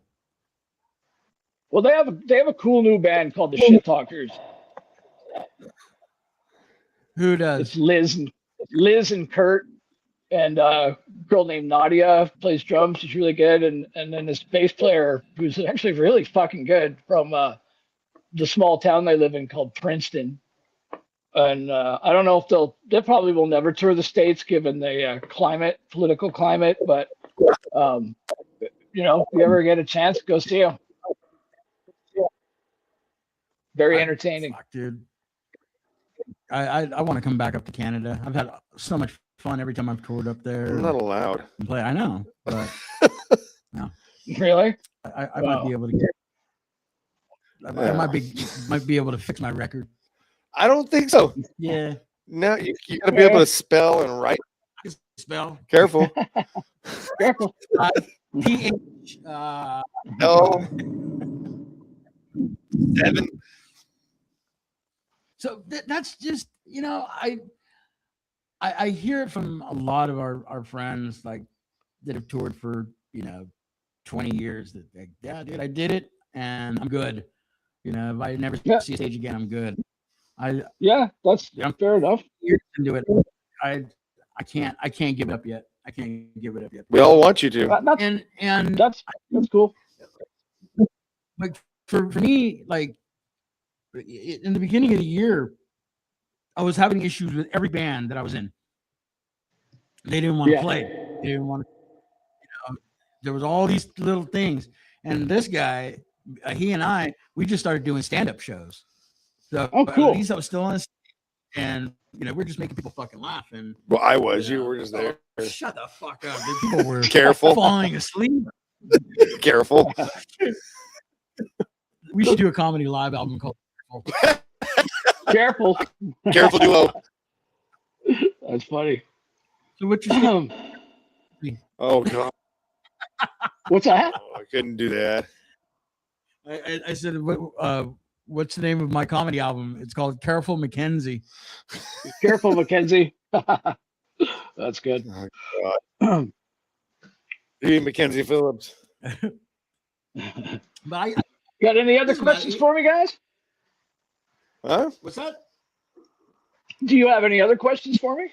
Well, they have a cool new band called the Shit Talkers. who does? It's Liz and Kurt, and a girl named Nadia plays drums. She's really good, and then this bass player who's actually really fucking good from the small town they live in called Princeton. And I don't know if they probably will never tour the States given the political climate, but you know, if you ever get a chance, go see them. Very entertaining. Fuck, dude. I want to come back up to Canada. I've had so much fun every time I've toured up there. I'm not allowed. and play. I know, but Really? I might be able to get. I might be able to fix my record. I don't think so. Yeah, No, you got to be able to spell and write. I can spell Careful. Careful. TH. L 7. So that's just, you know, I hear it from a lot of our friends like that have toured for, you know, 20 years that like, yeah, dude, I did it and I'm good. You know, if I never see a stage again, I'm good. Yeah, that's fair enough. Years into it. I can't give it up yet. I can't give it up yet. We all want you to. And That's cool. like for me, like in the beginning of the year, I was having issues with every band that I was in. They didn't want to play. They didn't want to, you know, there was all these little things. And this guy, he and I, we just started doing stand-up shows. So cool. at least I was still on this, and you know, we're just making people fucking laugh. And Well, I was. You were just there. Shut the fuck up. Dude. People were Careful. falling asleep. Careful. We should do a comedy live album called Careful. Careful, duo. That's funny. So what you saying? Oh God. What's that? Oh, I couldn't do that. I said, what's the name of my comedy album? It's called Careful Mackenzie. Careful, Mackenzie. That's good. Oh, God. Hey, Mackenzie Phillips. But I Got any other questions for me, guys? Huh? what's that? Do you have any other questions for me?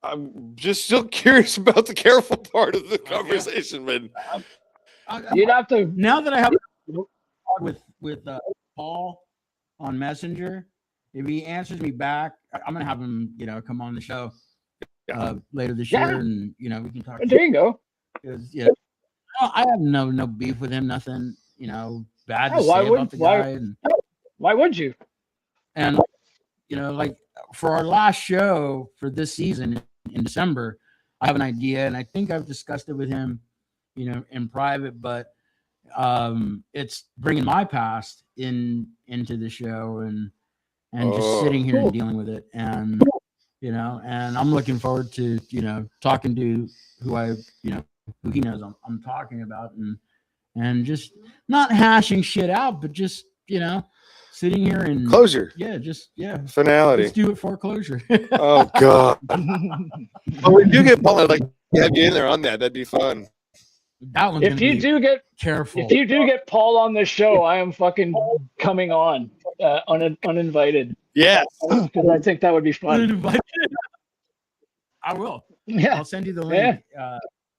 I'm just still curious about the careful part of the conversation, man. You'd have to. Now that I have with Paul on Messenger, if he answers me back, I'm gonna have him, you know, come on the show later this year, and you know, we can talk. There you go. Because yeah, I have no beef with him, nothing, you know, bad to why say would- about the why- guy. And Why would you? you know, like for our last show for this season in December, I have an idea, and I think I've discussed it with him, you know, in private, but it's bringing my past into the show and just sitting here and dealing with it, and you know, and I'm looking forward to, you know, talking to who he knows I'm talking about, and just not hashing shit out, but just, you know, sitting here and Closure. let's Finality. do it for closure. Oh God. Well, we do get Paul. I'd like to have you in there on that. That'd be fun. That one's If you do get careful. Paul on this show, I am fucking coming on uninvited. Yes. Because I think that would be fun. I will. Yeah. I'll send you the link.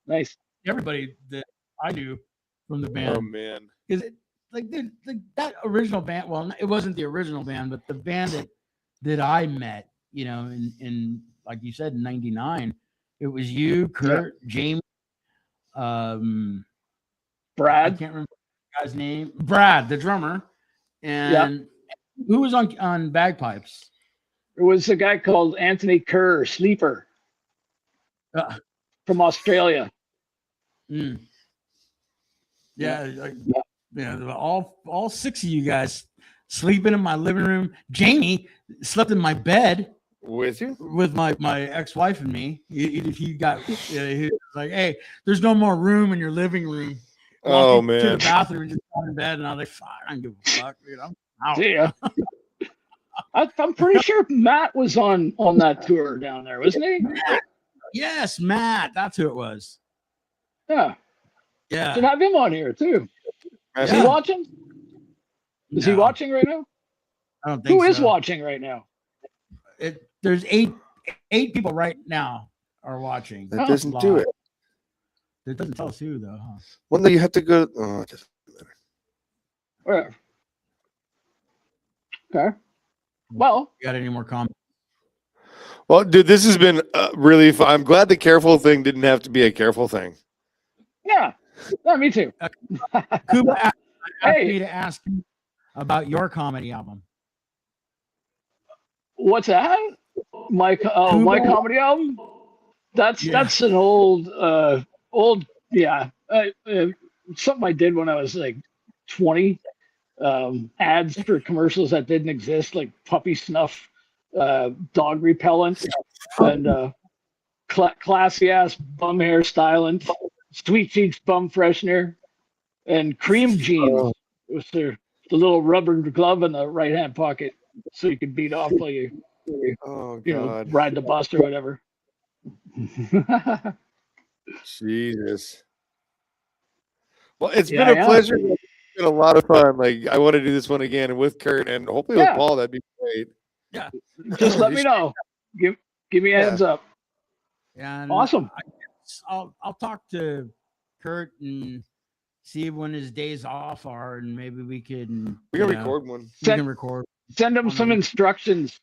Nice. Everybody that I knew from the band. Oh man. Because that original band, well, it wasn't the original band, but the band that I met, you know, in like you said, in '99, it was you, Kurt, Jamie, Brad. I can't remember the guy's name, Brad, the drummer, and who was on bagpipes? There was a guy called Anthony Kerr, Sleeper, from Australia. Yeah, all six of you guys sleeping in my living room. Jamie slept in my bed With you? with my ex-wife and me. He was like, "Hey, there's no more room in your living room." Oh walked to the man. bathroom and just got in bed, and I was like, "Fuck, I don't give a fuck, dude. I'm out." See ya. I'm pretty sure Matt was on that tour down there, wasn't he? Yes, Matt. That's who it was. Yeah. Yeah. Should have him on here too. Is he Yeah. watching? Is he No, watching right now? I don't think Who is so. watching right now? There's eight people right now are watching. That doesn't do live. it. It doesn't tell us who though. Huh? Well, no, you have to go. Oh, it doesn't matter. Where? Okay. Well, You got any more comments? Well, dude, this has been really fun. I'm glad the careful thing didn't have to be a careful thing. yeah. Me too. Kuba asked Hey. me to ask you about your comedy album. What's that? My comedy album? That's an old something I did when I was like 20. Ads for commercials that didn't exist, like puppy snuff, dog repellent, and classy ass bum hairstyling, Sweet Cheeks bum freshener, and cream jeans. It was the little rubber glove in the right hand pocket, so you could beat off while you ride the bus or whatever. Jesus. Well, it's been a pleasure. It's been a lot of fun. Like, I want to do this one again with Kurt and hopefully with Paul. That'd be great. Yeah. Just let me know. Give me a heads up. Yeah. Awesome. I'll talk to Kurt and see when his days off are, and maybe we can record one. We can record. Send him some instructions.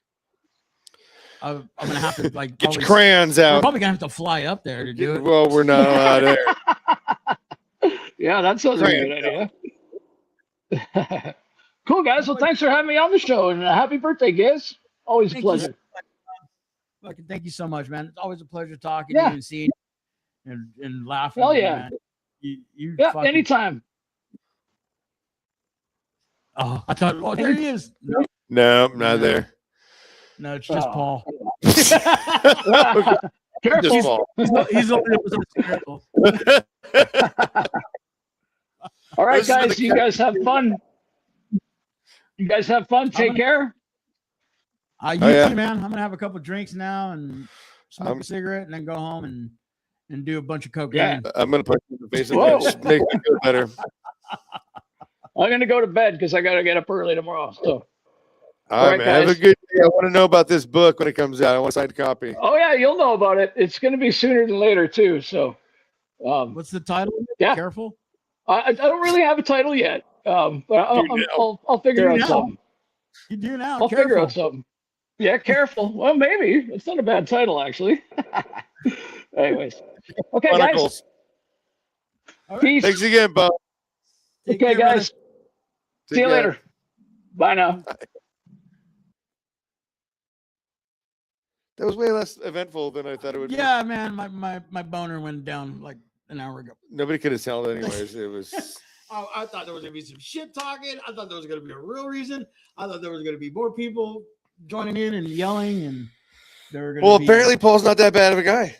I'm gonna have to get your crayons out. We're probably gonna have to fly up there to do it. Well, we're not allowed there. Yeah, that sounds like a good idea. Cool, guys. Well, thanks for having me on the show, and happy birthday, Gizz. Always a pleasure. Thank you so much, man. It's always a pleasure talking to you and seeing you and laughing. Hell yeah. Man. You anytime. Oh, I thought, there he is. No, not there. No, it's just Paul. Careful. Just Paul. He's only careful. All right, guys. You guys have fun. Take care. You too, man. I'm gonna have a couple drinks now and smoke a cigarette, and then go home and do a bunch of cocaine. Yeah, I'm gonna put you in the face of that. Make me feel better. I'm gonna go to bed because I gotta get up early tomorrow. So, all right, man. Guys. Have a good day. I want to know about this book when it comes out. I want a signed copy. Oh yeah, you'll know about it. It's gonna be sooner than later too. So, what's the title? Yeah, careful. I don't really have a title yet, but I'll figure out something. You do now. I'll figure out something. Yeah, careful. Well, maybe it's not a bad title actually. Anyways, okay, guys. Peace. Thanks again, Bob. Okay, guys. See you later. Bye now. That was way less eventful than I thought it would be. Yeah, man. My boner went down like an hour ago. Nobody could have told anyways. It was. Oh, I thought there was gonna be some shit talking. I thought there was gonna be a real reason. I thought there was gonna be more people joining in and yelling, and there were gonna Well, apparently Paul's not that bad of a guy.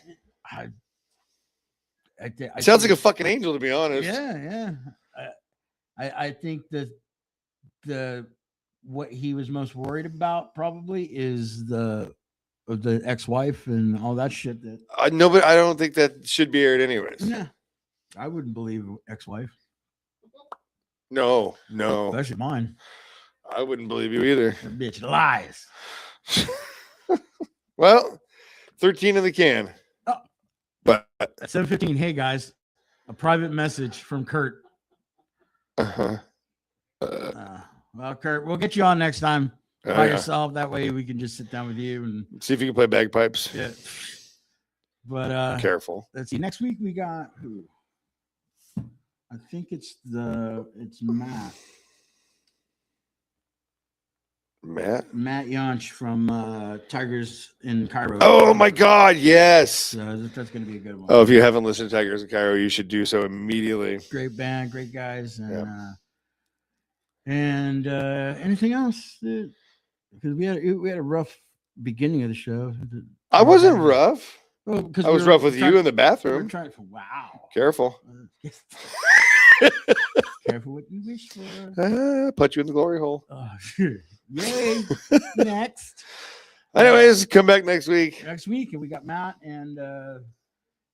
Sounds like a fucking angel, to be honest. Yeah. I think that what he was most worried about probably is the ex-wife and all that shit. That no, but I don't think that should be aired anyways. Yeah, I wouldn't believe ex-wife. No, especially mine. I wouldn't believe you either. That bitch lies. Well, 13 in the can. Oh. But at 7:15, hey guys, a private message from Kurt. Well, Kurt, we'll get you on next time by yourself. That way we can just sit down with you and see if you can play bagpipes. Yeah. But careful. Let's see. Next week we got who? I think it's Matt. Matt Yonch from Tigers in Cairo. Oh my God, yes. So that's going to be a good one. Oh, if you haven't listened to Tigers in Cairo, you should do so immediately. Great band, great guys, and anything else? Because we had a rough beginning of the show. I wasn't rough. Well, I was rough with you in the bathroom. Wow. Careful. Careful what you wish for. Put you in the glory hole. Oh, yay. Next. Anyways, come back next week. Next week, and we got Matt. And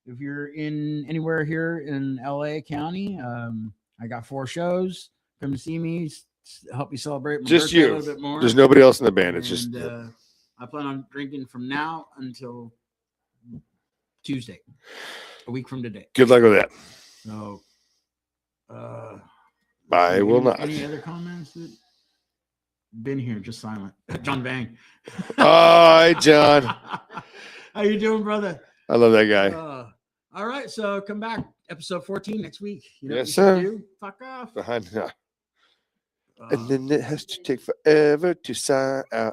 if you're in anywhere here in LA County, I got 4 shows. Come see me. Help me celebrate my Just birthday you. a little bit more. There's nobody else in the band. It's just I plan on drinking from now until Tuesday, a week from today. good luck with that. So, I will not. Any other comments? That been here, just silent. John Bang. Hi, John. How you doing, brother? I love that guy. All right, so come back, episode 14 next week. You know Yes, what you sir. do? Fuck off. And then it has to take forever to sign out.